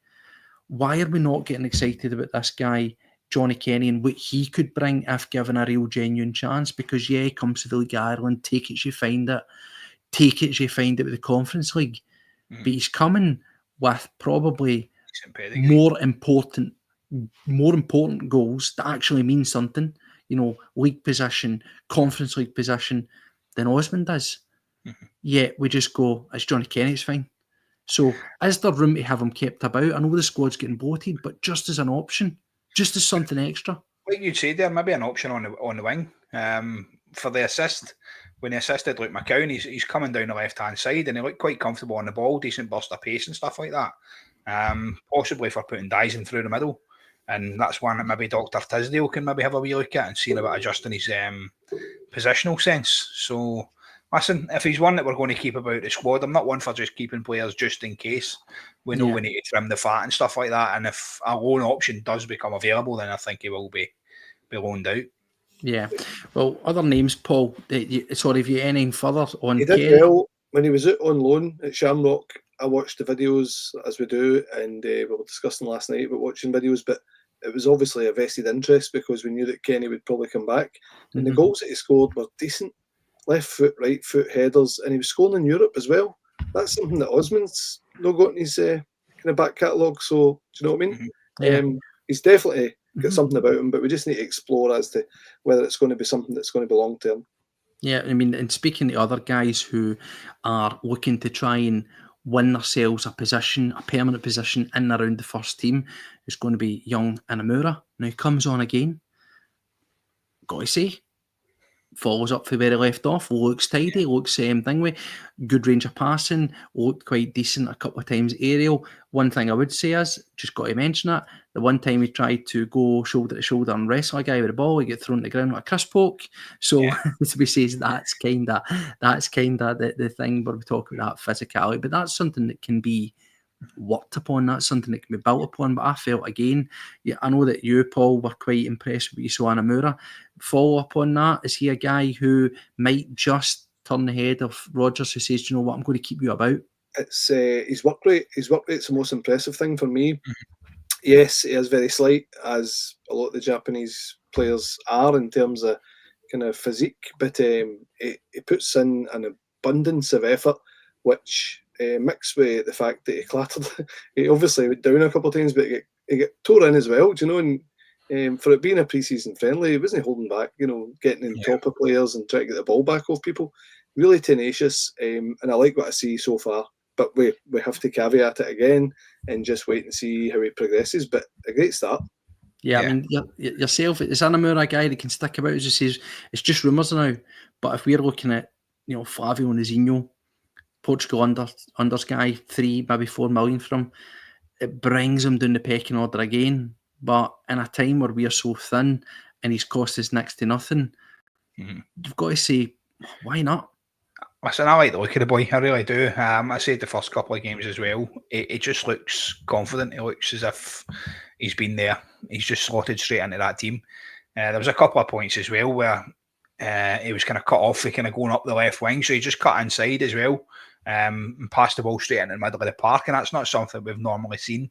Why are we not getting excited about this guy, Johnny Kenny, and what he could bring if given a real genuine chance? Because, he comes to the League of Ireland, take it as you find it. Take it as you find it with the Conference League. But he's coming with probably more important goals that actually mean something, league position, Conference League position, than Osmond does. Yet we just go, it's Johnny Kenny, it's fine. So is there room to have him kept about? I know the squad's getting bloated, but just as an option, just as something extra. Like you said there, maybe an option on the wing for the assist. When he assisted Luke McCown, he's coming down the left-hand side and he looked quite comfortable on the ball, decent burst of pace and stuff like that. Possibly for putting Dyson through the middle. And that's one that maybe Dr. Tisdale can maybe have a wee look at and see about adjusting his positional sense. So, listen, if he's one that we're going to keep about the squad, I'm not one for just keeping players just in case. We know we need to trim the fat and stuff like that. And if a loan option does become available, then I think he will be loaned out. Yeah. Well, other names, Paul, sorry, if you anything further on he did well when he was out on loan at Shamrock. I watched the videos as we do, and we were discussing last night about watching videos, but it was obviously a vested interest because we knew that Kenny would probably come back. And the goals that he scored were decent. Left foot, right foot headers, and he was scoring in Europe as well. That's something that Osmond's not got in his kind of back catalogue. So, do you know what I mean? He's definitely got something about him, but we just need to explore as to whether it's going to be something that's going to be long term. Yeah, I mean, and speaking to other guys who are looking to try and win themselves a position, a permanent position in and around the first team, is going to be young Inamura. Now he comes on again. Got to say, follows up for where he left off, looks tidy, looks same thing with good range of passing, looked quite decent a couple of times aerial. One thing I would say is, just got to mention it, the one time he tried to go shoulder to shoulder and wrestle a guy with the ball, he get thrown to the ground with a crisp poke. So as we say, that's kind of the thing where we talk about that physicality, but that's something that can be worked upon, that's something that can be built upon. But I felt again, I know that you, Paul, were quite impressed with what you saw Inamura. Follow up on that, is he a guy who might just turn the head of Rodgers, who says, do you know what, I'm going to keep you about? It's his work rate. His work rate's the most impressive thing for me. Yes, he is very slight, as a lot of the Japanese players are, in terms of kind of physique, but he puts in an abundance of effort, which mixed with the fact that he clattered. He obviously went down a couple of times, but he got tore in as well, do you know? And for it being a pre-season friendly, he wasn't holding back, getting in top of players and trying to get the ball back off people. Really tenacious, and I like what I see so far. But we have to caveat it again and just wait and see how he progresses. But a great start. Yeah, I mean, yourself, is Anamura a guy that can stick about? As you say, it's just rumours now. But if we're looking at, Flavio Nazinho, Portugal unders guy, 3, maybe 4 million from him, it brings him down the pecking order again. But in a time where we are so thin and he's cost us next to nothing, you've got to say, why not? Listen, I like the look of the boy. I really do. I said the first couple of games as well. It just looks confident. It looks as if he's been there. He's just slotted straight into that team. There was a couple of points as well where he was kind of cut off for kind of going up the left wing. So he just cut inside as well and passed the ball straight into the middle of the park. And that's not something we've normally seen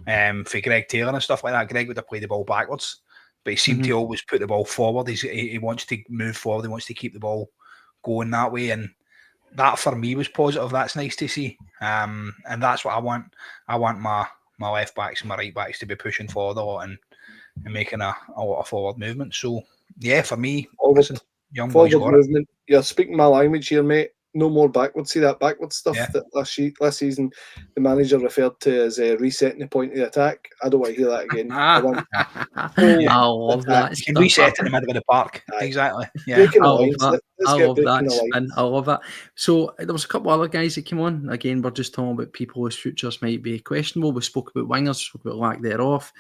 for Greg Taylor and stuff like that. Greg would have played the ball backwards, but he seemed to always put the ball forward. He wants to move forward. He wants to keep the ball going that way. And that for me was positive. That's nice to see, and that's what I want. I want my left backs and my right backs to be pushing forward a lot and making a lot of forward movement. So yeah, for me, listen, young boys got movement. You're speaking my language here, mate. No more backwards. See that backwards stuff that last season the manager referred to as resetting the point of the attack. I don't want to hear that again. I love that. You can reset in the middle of the park. Exactly. Yeah. I love that. I love that. So there was a couple of other guys that came on. Again, we're just talking about people whose futures might be questionable. We spoke about wingers, spoke about lack thereof.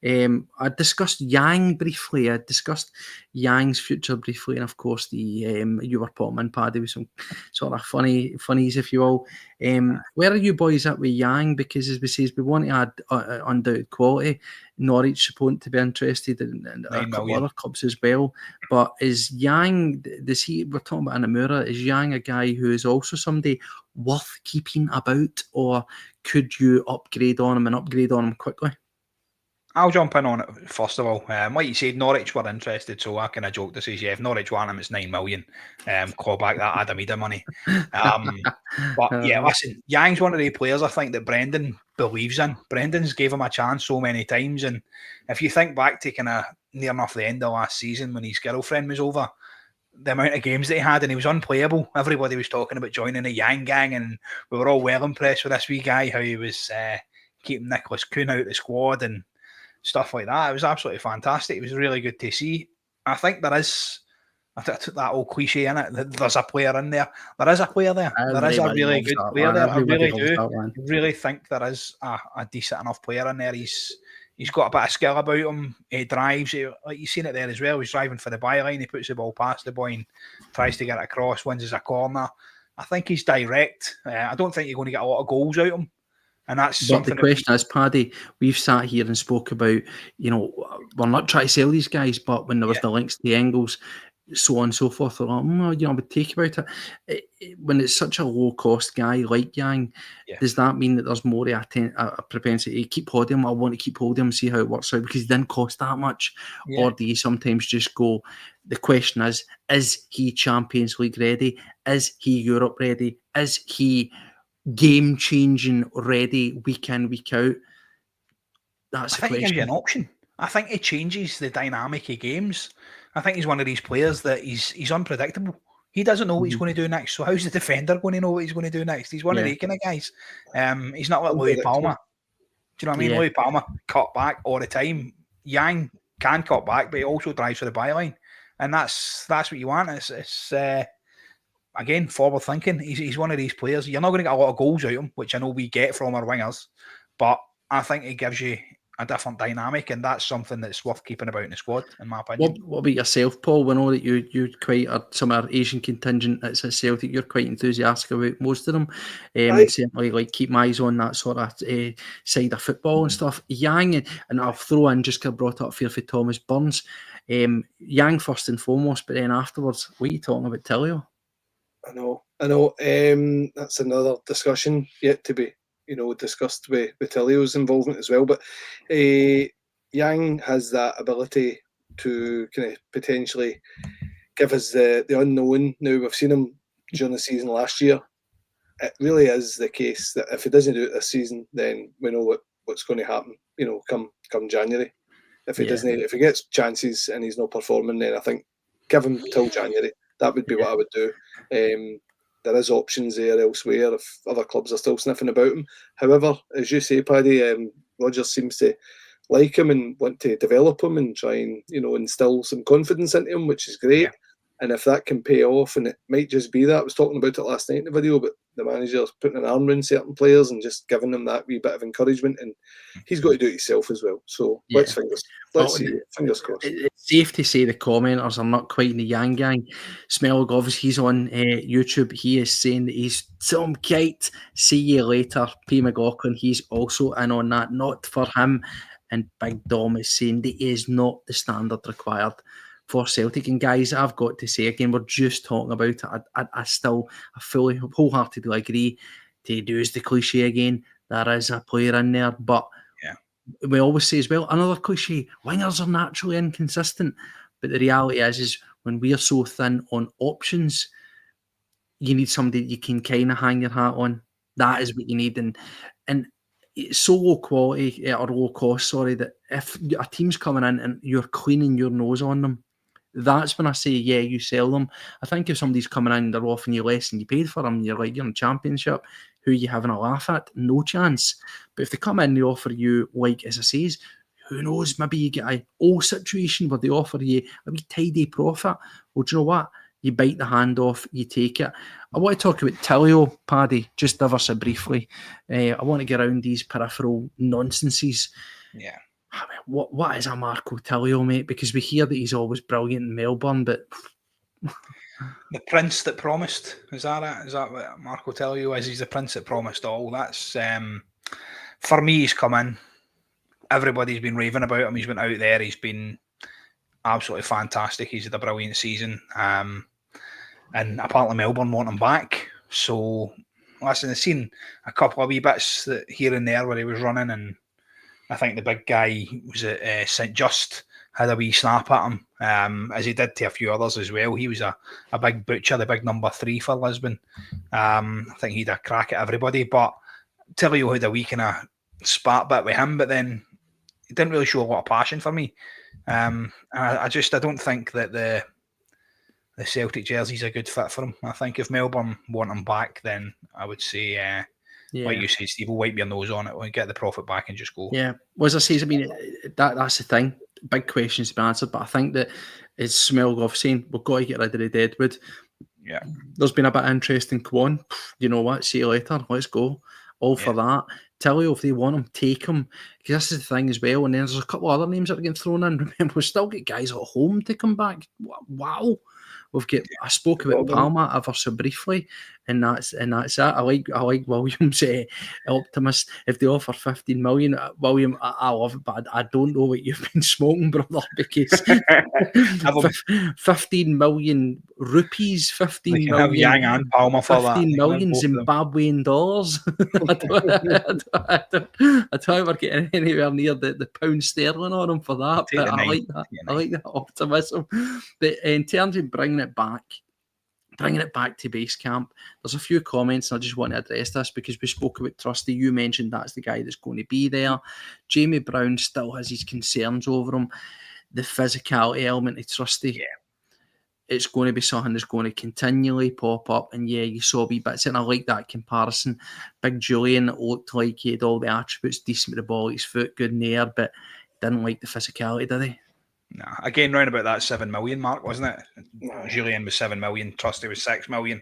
I discussed Yang briefly. I discussed Yang's future briefly, and of course you were putting in, Paddy, with some sort of funnies, if you will. Where are you boys at with Yang? Because as we say, we want to add undoubted quality. Norwich supposed to be interested in a couple other clubs as well. But is Yang, we're talking about Anamura, is Yang a guy who is also somebody worth keeping about, or could you upgrade on him quickly? I'll jump in on it first of all. Like you said, Norwich were interested, so I kind of joked to say, if Norwich want him, it's 9 million. Claw back that Adam Ida money. But yeah, listen, Yang's one of the players I think that Brendan believes in. Brendan's gave him a chance so many times, and if you think back to kind of near enough the end of last season when his girlfriend was over, the amount of games that he had, and he was unplayable. Everybody was talking about joining the Yang gang, and we were all well impressed with this wee guy, how he was keeping Nicholas Kuhn out of the squad and stuff like that. It was absolutely fantastic. It was really good to see. I think there is, I took that old cliche in it, there's a player in there. There is a player there. There is a really good player there. I really do. I really think there is a decent enough player in there. He's got a bit of skill about him. He drives. Like you've seen it there as well. He's driving for the byline. He puts the ball past the boy and tries to get it across, wins as a corner. I think he's direct. I don't think you're going to get a lot of goals out of him. And that's something. The question is, Paddy, we've sat here and spoke about, we're not trying to sell these guys, but when there was the links to the Engels, so on and so forth, they're like, I would take about it. When it's such a low-cost guy like Yang, does that mean that there's more a propensity to keep holding him? I want to keep holding him and see how it works out because he didn't cost that much? Yeah. Or do you sometimes just go, the question is he Champions League ready? Is he Europe ready? Is he game-changing ready week in, week out? That's the question. I think he gives you an option. I think it changes the dynamic of games. I think he's one of these players that he's unpredictable. He doesn't know what he's going to do next. So how's the defender going to know what he's going to do next? He's one of the kind of guys. He's not like Louis Palmer. Do you know what I mean? Louis Palmer cut back all the time. Yang can cut back, but he also drives for the byline. And that's what you want. It's again, forward thinking. He's one of these players. You're not going to get a lot of goals out of him, which I know we get from our wingers, but I think it gives you a different dynamic, and that's something that's worth keeping about in the squad, in my opinion. What about yourself, Paul? We know that you quite are some of our Asian contingent at Celtic. You're quite enthusiastic about most of them. And certainly keep my eyes on that sort of side of football and stuff. Yang, and I'll throw in, just brought up here for Thomas Burns. Yang first and foremost, but then afterwards, what are you talking about, Tellio? I know. That's another discussion yet to be, discussed with Tellio's involvement as well. But Yang has that ability to kind of potentially give us the unknown. Now, we've seen him during the season last year. It really is the case that if he doesn't do it this season, then we know what's going to happen, come January. If he doesn't, if he gets chances and he's not performing, then I think give him till January. That would be what I would do. There is options there elsewhere if other clubs are still sniffing about him. However, as you say, Paddy, Rodgers seems to like him and want to develop him and try and instill some confidence into him, which is great. Yeah. And if that can pay off, and it might just be that, I was talking about it last night in the video, but the manager's putting an arm around certain players and just giving them that wee bit of encouragement, and he's got to do it himself as well. So let's see. Fingers crossed. It's safe to say the commenters are not quite in the Yang Gang. Smelg, obviously, he's on YouTube. He is saying that he's some kite. See you later. P. McLaughlin, he's also in on that. Not for him. And Big Dom is saying that he is not the standard required for Celtic. And guys, I've got to say again, we're just talking about it. I fully, wholeheartedly agree. To use the cliche again, there is a player in there, but we always say as well, another cliche, wingers are naturally inconsistent. But the reality is when we are so thin on options, you need somebody that you can kind of hang your hat on. That is what you need. And it's so low quality or low cost, that if a team's coming in and you're cleaning your nose on them, that's when I say, you sell them. I think if somebody's coming in, they're offering you less than you paid for them, you're in Championship, who are you having a laugh at? No chance. But if they come in, they offer you, like as I says, who knows, maybe you get a old situation where they offer you a wee tidy profit. Well, do you know what? You bite the hand off, you take it. I want to talk about Tilio, Paddy, just ever so briefly. I want to get around these peripheral nonsenses. Yeah. What is a Marco Tilio, mate? Because we hear that he's always brilliant in Melbourne, but the prince that promised, is that it? Is that what Marco Tilio is? He's the prince that promised all. That's for me. He's come in. Everybody's been raving about him. He's went out there. He's been absolutely fantastic. He's had a brilliant season. And apparently Melbourne want him back. So listen, I've seen a couple of wee bits that here and there where he was running, and I think the big guy was at St Just had a wee snap at him, as he did to a few others as well. He was a big butcher, the big number 3 for Lisbon. I think he'd a crack at everybody, but Tilio had a wee kind of spat bit with him, but then he didn't really show a lot of passion for me. I don't think that the Celtic jersey's a good fit for him. I think if Melbourne want him back, then I would say, like you said, Steve, we'll wipe your nose on it, we'll get the profit back and just go. Yeah, well, as I say, that's the thing. Big questions to be answered, but I think that it's Smelgoff saying we've got to get rid of the deadwood. Yeah, there's been a bit of interest in Kwon. You know what? See you later. Let's go. All for that. Tell you if they want him, take him. Because this is the thing as well. And then there's a couple of other names that are getting thrown in. Remember, we've still got guys at home to come back. Wow. I spoke about Palma ever so briefly, and that's it. I like William's optimist. If they offer 15 million, William, I love it, but I don't know what you've been smoking, brother, because 15 million rupees, 15 million Yang and Palma for 15 million Zimbabwean dollars. I don't we're getting anywhere near the pound sterling on them for that. But I like that. I like that optimism. But in terms of bringing it back to base camp, there's a few comments, and I just want to address this because we spoke about Trusty. You mentioned that's the guy that's going to be there. Jamie Brown still has his concerns over him. The physicality element of Trusty, it's going to be something that's going to continually pop up. And you saw wee bits, and I like that comparison. Big Julian looked like he had all the attributes, decent with the ball, his foot good in the air, but didn't like the physicality, did he? Nah, again, round about that 7 million mark, wasn't it? Julian was 7 million, Trusty was 6 million.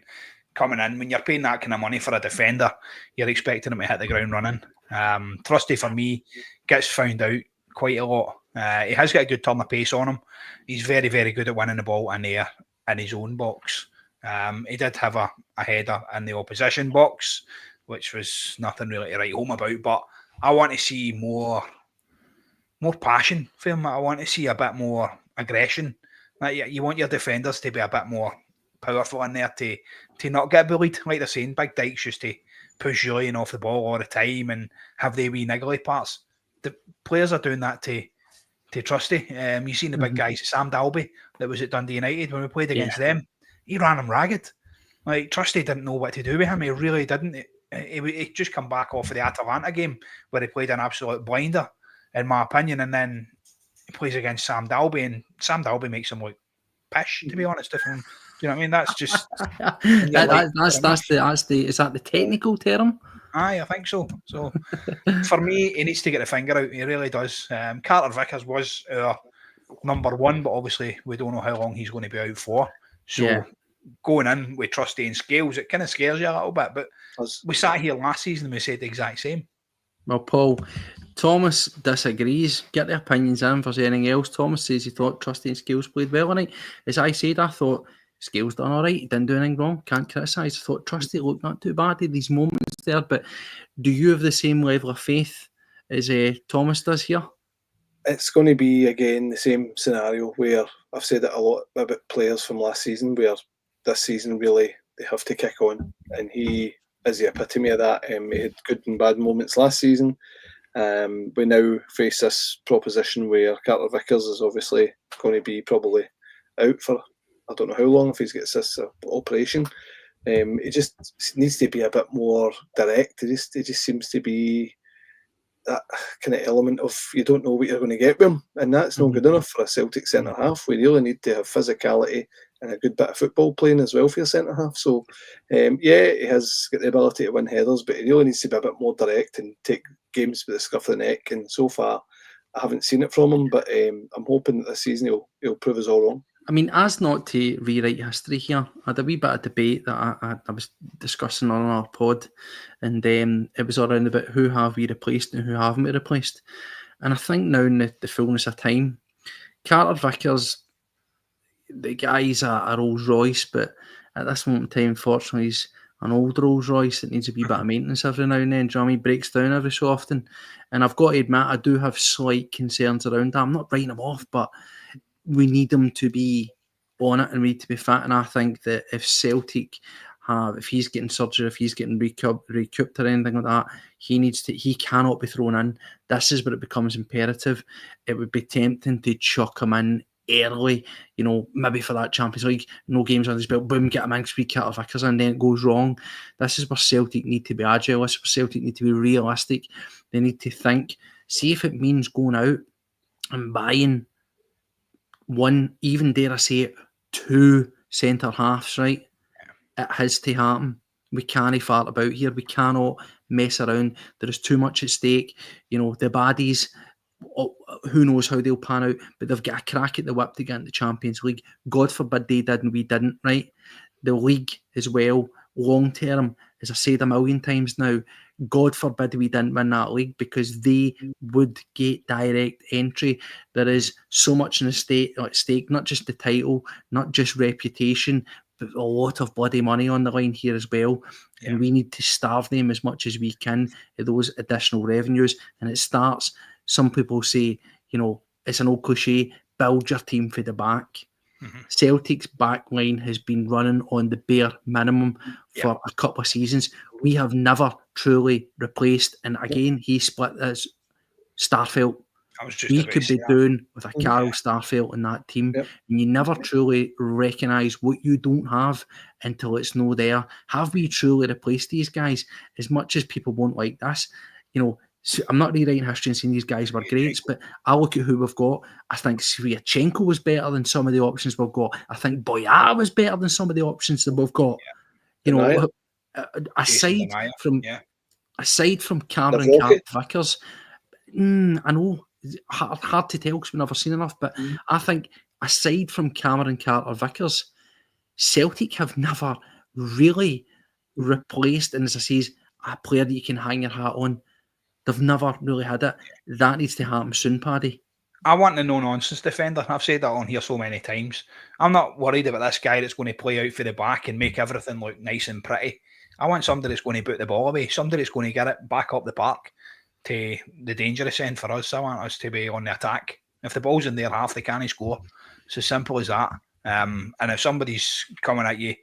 Coming in, when you're paying that kind of money for a defender, you're expecting him to hit the ground running. Trusty, for me, gets found out quite a lot. He has got a good turn of pace on him. He's very, very good at winning the ball in the air in his own box. He did have a header in the opposition box, which was nothing really to write home about, but I want to see more passion for him. I want to see a bit more aggression. You want your defenders to be a bit more powerful in there to not get bullied. Like they're saying, Big Dykes used to push Julian off the ball all the time and have the wee niggly parts. The players are doing that to Trusty. You seen the big guys, Sam Dalby, that was at Dundee United when we played against Yeah. them. He ran him ragged. Like, Trusty didn't know what to do with him. He really didn't. He just come back off of the Atalanta game where he played an absolute blinder, in my opinion, and then he plays against Sam Dalby, and Sam Dalby makes him look pish, to be honest. Do you know what I mean? That's just that's the is that the technical term? Aye, I think so. So for me, he needs to get the finger out. He really does. Carter Vickers was our number one, but obviously we don't know how long he's going to be out for. So going in with Trusty and Scales, it kind of scares you a little bit. But we sat here last season and we said the exact same. Well, Paul, Thomas disagrees. Get the opinions in if there's anything else. Thomas says he thought Trusty and Scales played well tonight. As I said, I thought Scales done all right. He didn't do anything wrong. Can't criticise. I thought Trusty looked not too bad in these moments there. But do you have the same level of faith as Thomas does here? It's going to be, again, the same scenario where I've said it a lot about players from last season, where this season really they have to kick on. And he is the epitome of that. He had good and bad moments last season. We now face this proposition where Carter Vickers is obviously going to be probably out for I don't know how long if he gets this operation. He just needs to be a bit more direct. It just seems to be that kind of element of you don't know what you're going to get with him, and that's not good enough for a Celtic centre half. We really need to have physicality and a good bit of football playing as well for your centre half. So, he has got the ability to win headers, but he really needs to be a bit more direct and take games with the scruff of the neck. And so far, I haven't seen it from him. But I'm hoping that this season he'll prove us all wrong. I mean, as not to rewrite history here, I had a wee bit of debate that I was discussing on our pod, and it was around about who have we replaced and who haven't we replaced. And I think now in the fullness of time, Carter Vickers, the guy's a Rolls Royce, but at this moment in time, unfortunately, he's an old Rolls Royce that needs a wee bit of maintenance every now and then. Do you know what I mean? Breaks down every so often. And I've got to admit, I do have slight concerns around that. I'm not writing him off, but we need him to be on it and we need to be fit. And I think that if Celtic if he's getting surgery, if he's getting recouped or anything like that, he cannot be thrown in. This is where it becomes imperative. It would be tempting to chuck him in early, maybe for that Champions League, no games on his belt, boom, get him in, speed Carter Vickers, and then it goes wrong. This is where Celtic need to be agile. This is where Celtic need to be realistic. They need to think, see if it means going out and buying one, even dare I say it, two centre halves, right? It has to happen. We can't fart about here. We cannot mess around. There is too much at stake. The baddies, who knows how they'll pan out, but they've got a crack at the whip to get into the Champions League. God forbid they did and we didn't, right? The league as well, long term, as I said a million times now, God forbid we didn't win that league because they would get direct entry. There is so much at stake, not just the title, not just reputation, but a lot of bloody money on the line here as well. Yeah. And we need to starve them as much as we can at those additional revenues. And it starts, some people say, it's an old cliche, build your team for the back. Mm-hmm. Celtic's back line has been running on the bare minimum for a couple of seasons. We have never truly replaced, and again, he split as Starfelt. We could be doing with a Carol Starfelt in that team, and you never truly recognise what you don't have until it's no there. Have we truly replaced these guys? As much as people won't like this, I'm not rewriting history and saying these guys were greats, but I look at who we've got. I think Sviatchenko was better than some of the options we've got. I think Boyata was better than some of the options that we've got. Aside from Cameron Vickers, I know hard to tell because we've never seen enough, but I think aside from Cameron Carter-Vickers, Celtic have never really replaced, and as I say, a player that you can hang your hat on. They've never really had it. That needs to happen soon, Paddy. I want a no-nonsense defender. I've said that on here so many times. I'm not worried about this guy that's going to play out for the back and make everything look nice and pretty. I want somebody that's going to put the ball away, somebody that's going to get it back up the park to the dangerous end for us. I want us to be on the attack. If the ball's in their half, they can't score. It's as simple as that. And if somebody's coming at you,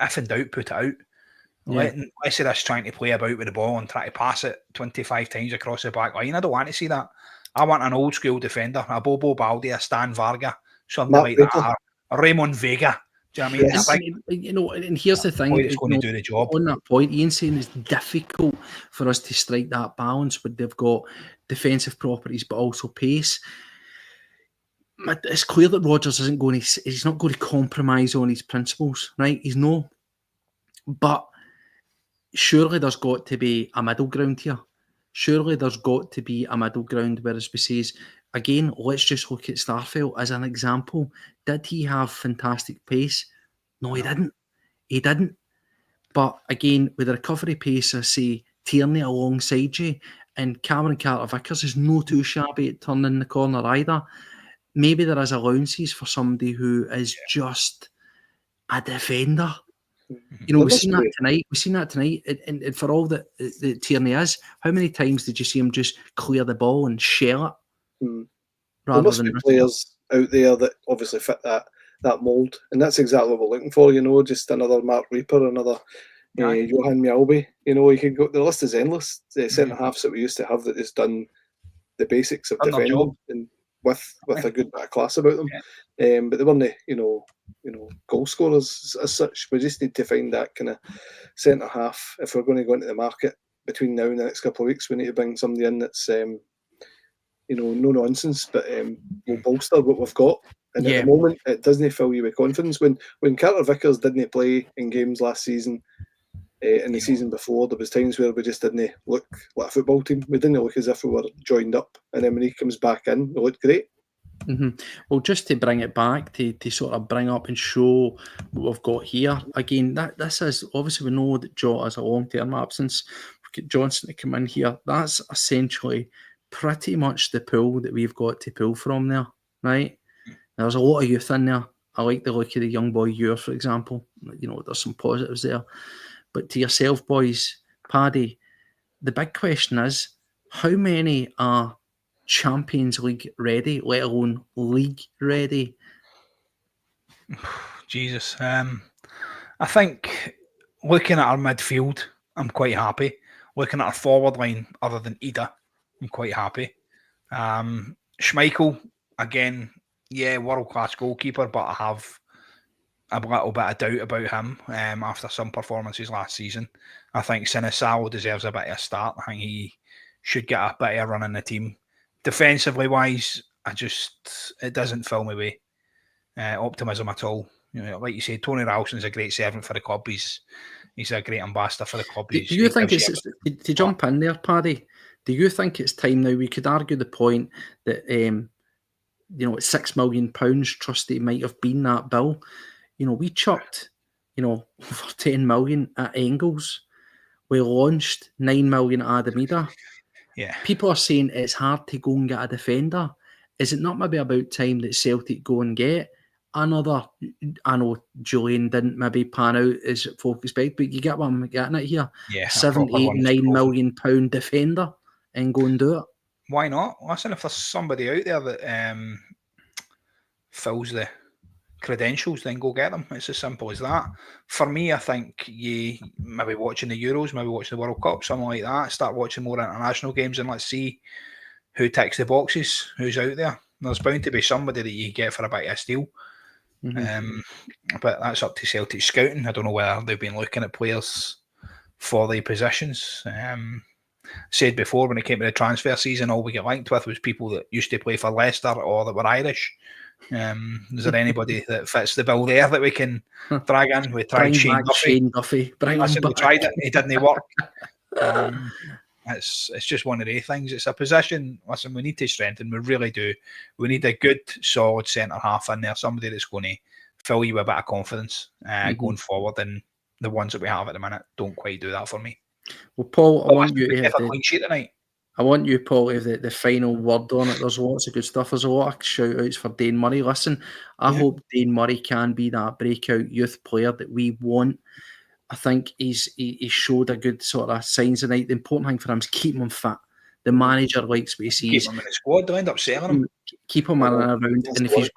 if in doubt, put it out. Less of us trying to play about with the ball and try to pass it 25 times across the back line. I don't want to see that. I want an old school defender, a Bobo Baldi, a Stan Varga, something Mark like Baker. that. A Raymond Vega. Do you know what I mean? Yes. I And, you know, and here's the thing, boy that's going to do the job. on that point, Ian's saying it's difficult for us to strike that balance where they've got defensive properties but also pace. It's clear that Rodgers isn't going to, he's not going to compromise on his principles, right? He's no. But surely there's got to be a middle ground here. Surely there's got to be a middle ground where, as we say, again, let's just look at Starfelt as an example. Did he have fantastic pace? No, he didn't. He didn't. But again, with the recovery pace of, say, Tierney alongside you, and Cameron Carter-Vickers is no too shabby at turning the corner either. Maybe there is allowances for somebody who is just a defender. You know, we've seen that tonight. We've seen that tonight. And for all that Tierney is, how many times did you see him just clear the ball and shell it? There must be players out there that obviously fit that mould, and that's exactly what we're looking for. You know, just another Mark Reaper, another Johan Mjällby. You know, you could go. The list is endless. The centre halves that we used to have that has done the basics of defending and with a good bit of class about them. But they weren't, you know, goal scorers as such. We just need to find that kind of centre half. If we're going to go into the market between now and the next couple of weeks, we need to bring somebody in that's you know, no nonsense, but will bolster what we've got. And at the moment, it doesn't fill you with confidence. When Carter-Vickers didn't play in games last season, in the season before, there was times where we just didn't look like a football team. We didn't look as if we were joined up. And then when he comes back in, we looked great. Well, just to bring it back, to sort of bring up and show what we've got here, again, this is, obviously we know that Jota is a long-term absence. We've got Johnson to come in here. That's essentially pretty much the pool that we've got to pull from there, right? There's a lot of youth in there. I like the look of the young boy Ewer, for example. You know, there's some positives there. But to yourself, boys, Paddy, the big question is, how many are Champions League ready, let alone league ready? Jesus. I think looking at our midfield, I'm quite happy. Looking at our forward line, other than Ida, I'm quite happy. Schmeichel, again, world-class goalkeeper, but I have a little bit of doubt about him after some performances last season. I think Sinisalo deserves a bit of a start. I think he should get a bit of a run in the team. Defensively wise, it doesn't fill me with optimism at all. You know, like you say, Tony Ralston's a great servant for the club. He's a great ambassador for the club. Do you think it's to jump in there, Paddy? Do you think it's time now? We could argue the point that you know, at £6 million, Trusty might have been that bill. You know, we chucked, you know, over 10 million at Engels. We launched 9 million at Adamida. Yeah. People are saying it's hard to go and get a defender. Is it not maybe about time that Celtic go and get another? I know Julian didn't maybe pan out as folk expect, but you get what I'm getting at here. Yeah, 7, 8, 9 million pound defender and go and do it. Why not? Listen, if there's somebody out there that fills the credentials, then go get them. It's as simple as that. For me, I think you maybe watching the Euros, maybe watching the World Cup, something like that. Start watching more international games and let's see who ticks the boxes, who's out there. There's bound to be somebody that you get for a bit of a steal. But that's up to Celtic scouting. I don't know whether they've been looking at players for the positions. Said before, when it came to the transfer season, all we get linked with was people that used to play for Leicester or that were Irish. Is there anybody that fits the bill there that we can drag in? We tried Shane Duffy. We tried it. It didn't work. It's just one of the things. It's a position. Listen, we need to strengthen. We really do. We need a good, solid centre half in there. Somebody that's going to fill you with a bit of confidence going forward. And the ones that we have at the minute don't quite do that for me. Well, Paul, I want you to have clean sheet tonight. I want you, Paul, to have the final word on it. There's lots of good stuff. There's a lot of shout-outs for Dane Murray. Listen, I hope Dane Murray can be that breakout youth player that we want. I think he showed a good sort of signs tonight. The important thing for him is keep him fit. The manager likes what he sees. Keep him in the squad. They'll end up selling him. Keep him around, and if he's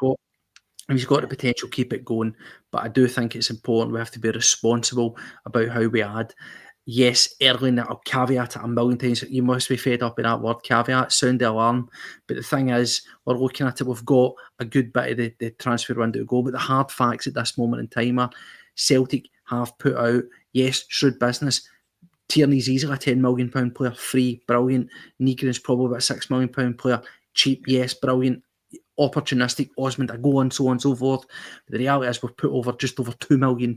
got the potential, keep it going. But I do think it's important. We have to be responsible about how we add. yes, early in that, I'll caveat it a million times. You must be fed up with that word caveat, sound the alarm. But the thing is, we're looking at it, we've got a good bit of the transfer window to go. But the hard facts at this moment in time are Celtic have put out, yes, shrewd business. Tierney's easily a £10 million player, free, brilliant. Negrin's probably about a £6 million player, cheap, yes, brilliant. Opportunistic, Osmond, a goal, and so on and so forth. But the reality is we've put over just over £2 million,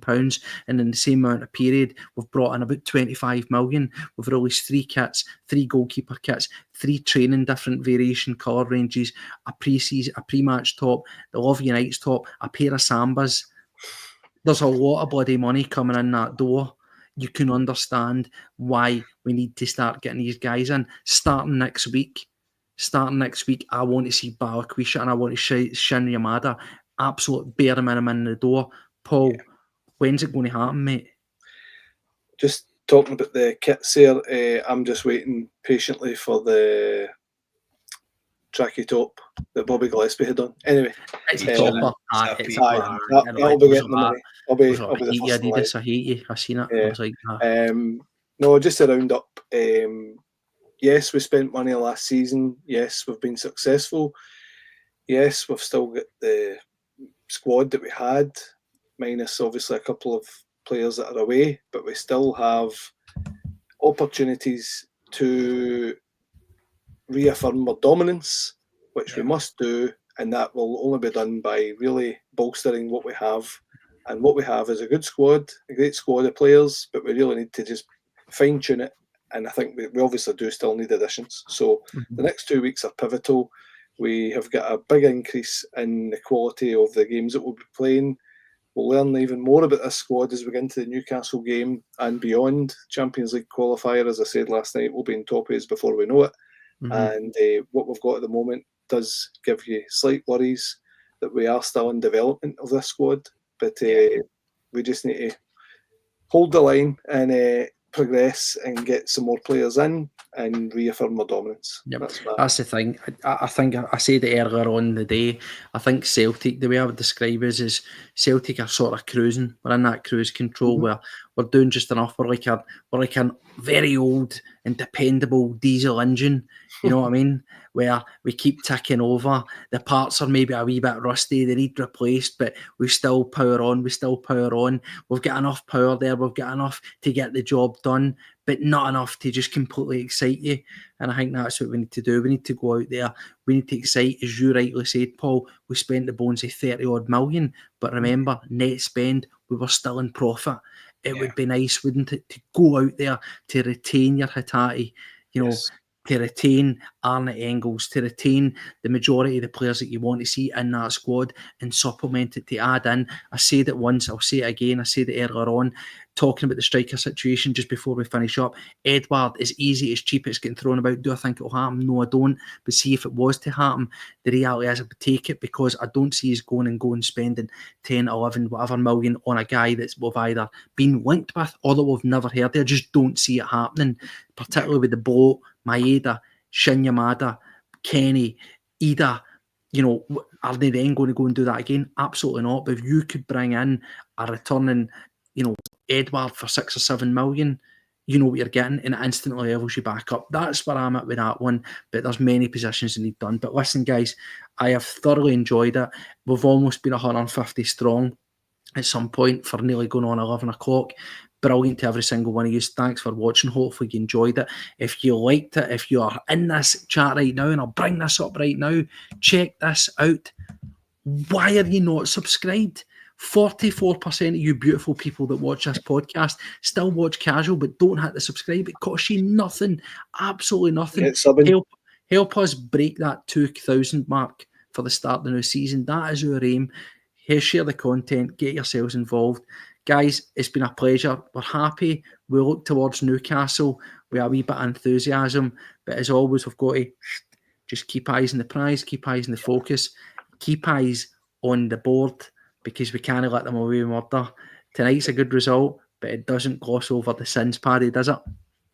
and in the same amount of period, we've brought in about 25 million. We've released 3 kits, 3 goalkeeper kits, 3 training different variation colour ranges, a pre-season, a pre-match top, the Love Unites top, a pair of Sambas. There's a lot of bloody money coming in that door. You can understand why we need to start getting these guys in. Starting next week, I want to see Balakwisha and I want to see Shin Yamada. Absolute bare minimum in the door. Paul, when's it going to happen, mate? Just talking about the kits here, I'm just waiting patiently for the tracky top that Bobby Gillespie had on. Anyway, it's a topper. I'll be getting the money. I'll be the first in line. I hate you. I've seen it. I was like, no, just to round up. Yes, we spent money last season. Yes, we've been successful. Yes, we've still got the squad that we had, minus obviously a couple of players that are away, but we still have opportunities to reaffirm our dominance, which we must do, and that will only be done by really bolstering what we have. And what we have is a good squad, a great squad of players, but we really need to just fine-tune it. And I think we obviously do still need additions. So the next 2 weeks are pivotal. We have got a big increase in the quality of the games that we'll be playing. We'll learn even more about this squad as we get into the Newcastle game and beyond. Champions League qualifier, as I said last night, will be in topies before we know it. And what we've got at the moment does give you slight worries that we are still in development of this squad. But we just need to hold the line and progress and get some more players in and reaffirm our dominance. Yep. That's the thing. I think I said it earlier on in the day. I think Celtic, the way I would describe it is Celtic are sort of cruising. We're in that cruise control where we're doing just enough. We're like a very old and dependable diesel engine. You know what I mean? Where we keep ticking over. The parts are maybe a wee bit rusty. They need replaced, but we still power on. We've got enough power there. We've got enough to get the job done, but not enough to just completely excite you. And I think that's what we need to do. We need to go out there. We need to excite, as you rightly said, Paul. We spent the bones of 30 odd million, but remember, net spend, we were still in profit. It would be nice, wouldn't it, to go out there to retain your Hatate, to retain Arnott Engels, to retain the majority of the players that you want to see in that squad and supplement it to add in. I said it once, I'll say it again, I said it earlier on, talking about the striker situation just before we finish up. Edward is easy, it's cheap, it's getting thrown about. Do I think it'll happen? No, I don't. But see, if it was to happen, the reality is I would take it because I don't see us going and spending 10, 11, whatever million on a guy that's we've either been linked with or that we've never heard of. I just don't see it happening, particularly with the blow, Maeda, Shin Yamada, Kenny, Ida. Are they then going to go and do that again? Absolutely not. But if you could bring in a returning, Edward for 6 or 7 million, you know what you're getting, and it instantly levels you back up. That's where I'm at with that one. But there's many positions that need done. But listen, guys, I have thoroughly enjoyed it. We've almost been 150 strong at some point for nearly going on 11 o'clock. Brilliant to every single one of you. Thanks for watching. Hopefully you enjoyed it. If you liked it, if you are in this chat right now, and I'll bring this up right now, check this out. Why are you not subscribed? 44% of you beautiful people that watch this podcast still watch casual but don't hit the subscribe. It costs you nothing. Absolutely nothing. Help us break that 2,000 mark for the start of the new season. That is our aim. Here, share the content. Get yourselves involved. Guys, it's been a pleasure. We're happy. We look towards Newcastle with a wee bit of enthusiasm. But as always, we've got to just keep eyes on the prize, keep eyes on the focus, keep eyes on the board, because we can't let them away with murder. Tonight's a good result, but it doesn't gloss over the sins, Paddy, does it?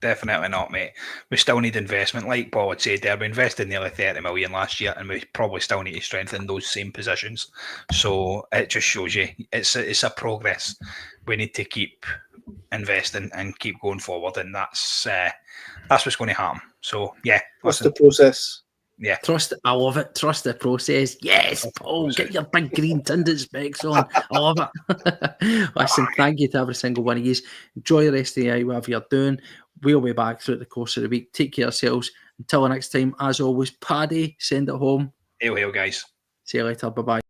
Definitely not, mate. We still need investment, like Paul had said there. We invested nearly 30 million last year, and we probably still need to strengthen those same positions. So it just shows you it's a progress. We need to keep invest and keep going forward, and that's what's going to happen. So yeah, What's the process? Yeah, Trust. I love it. Trust the process. Yes, Paul. Get your big green tinted specs on. I love it. Listen, thank you to every single one of you. Enjoy the rest of the night, whatever you're doing. We'll be back throughout the course of the week. Take care of yourselves. Until the next time, as always, Paddy, send it home. hail, guys. See you later. Bye bye.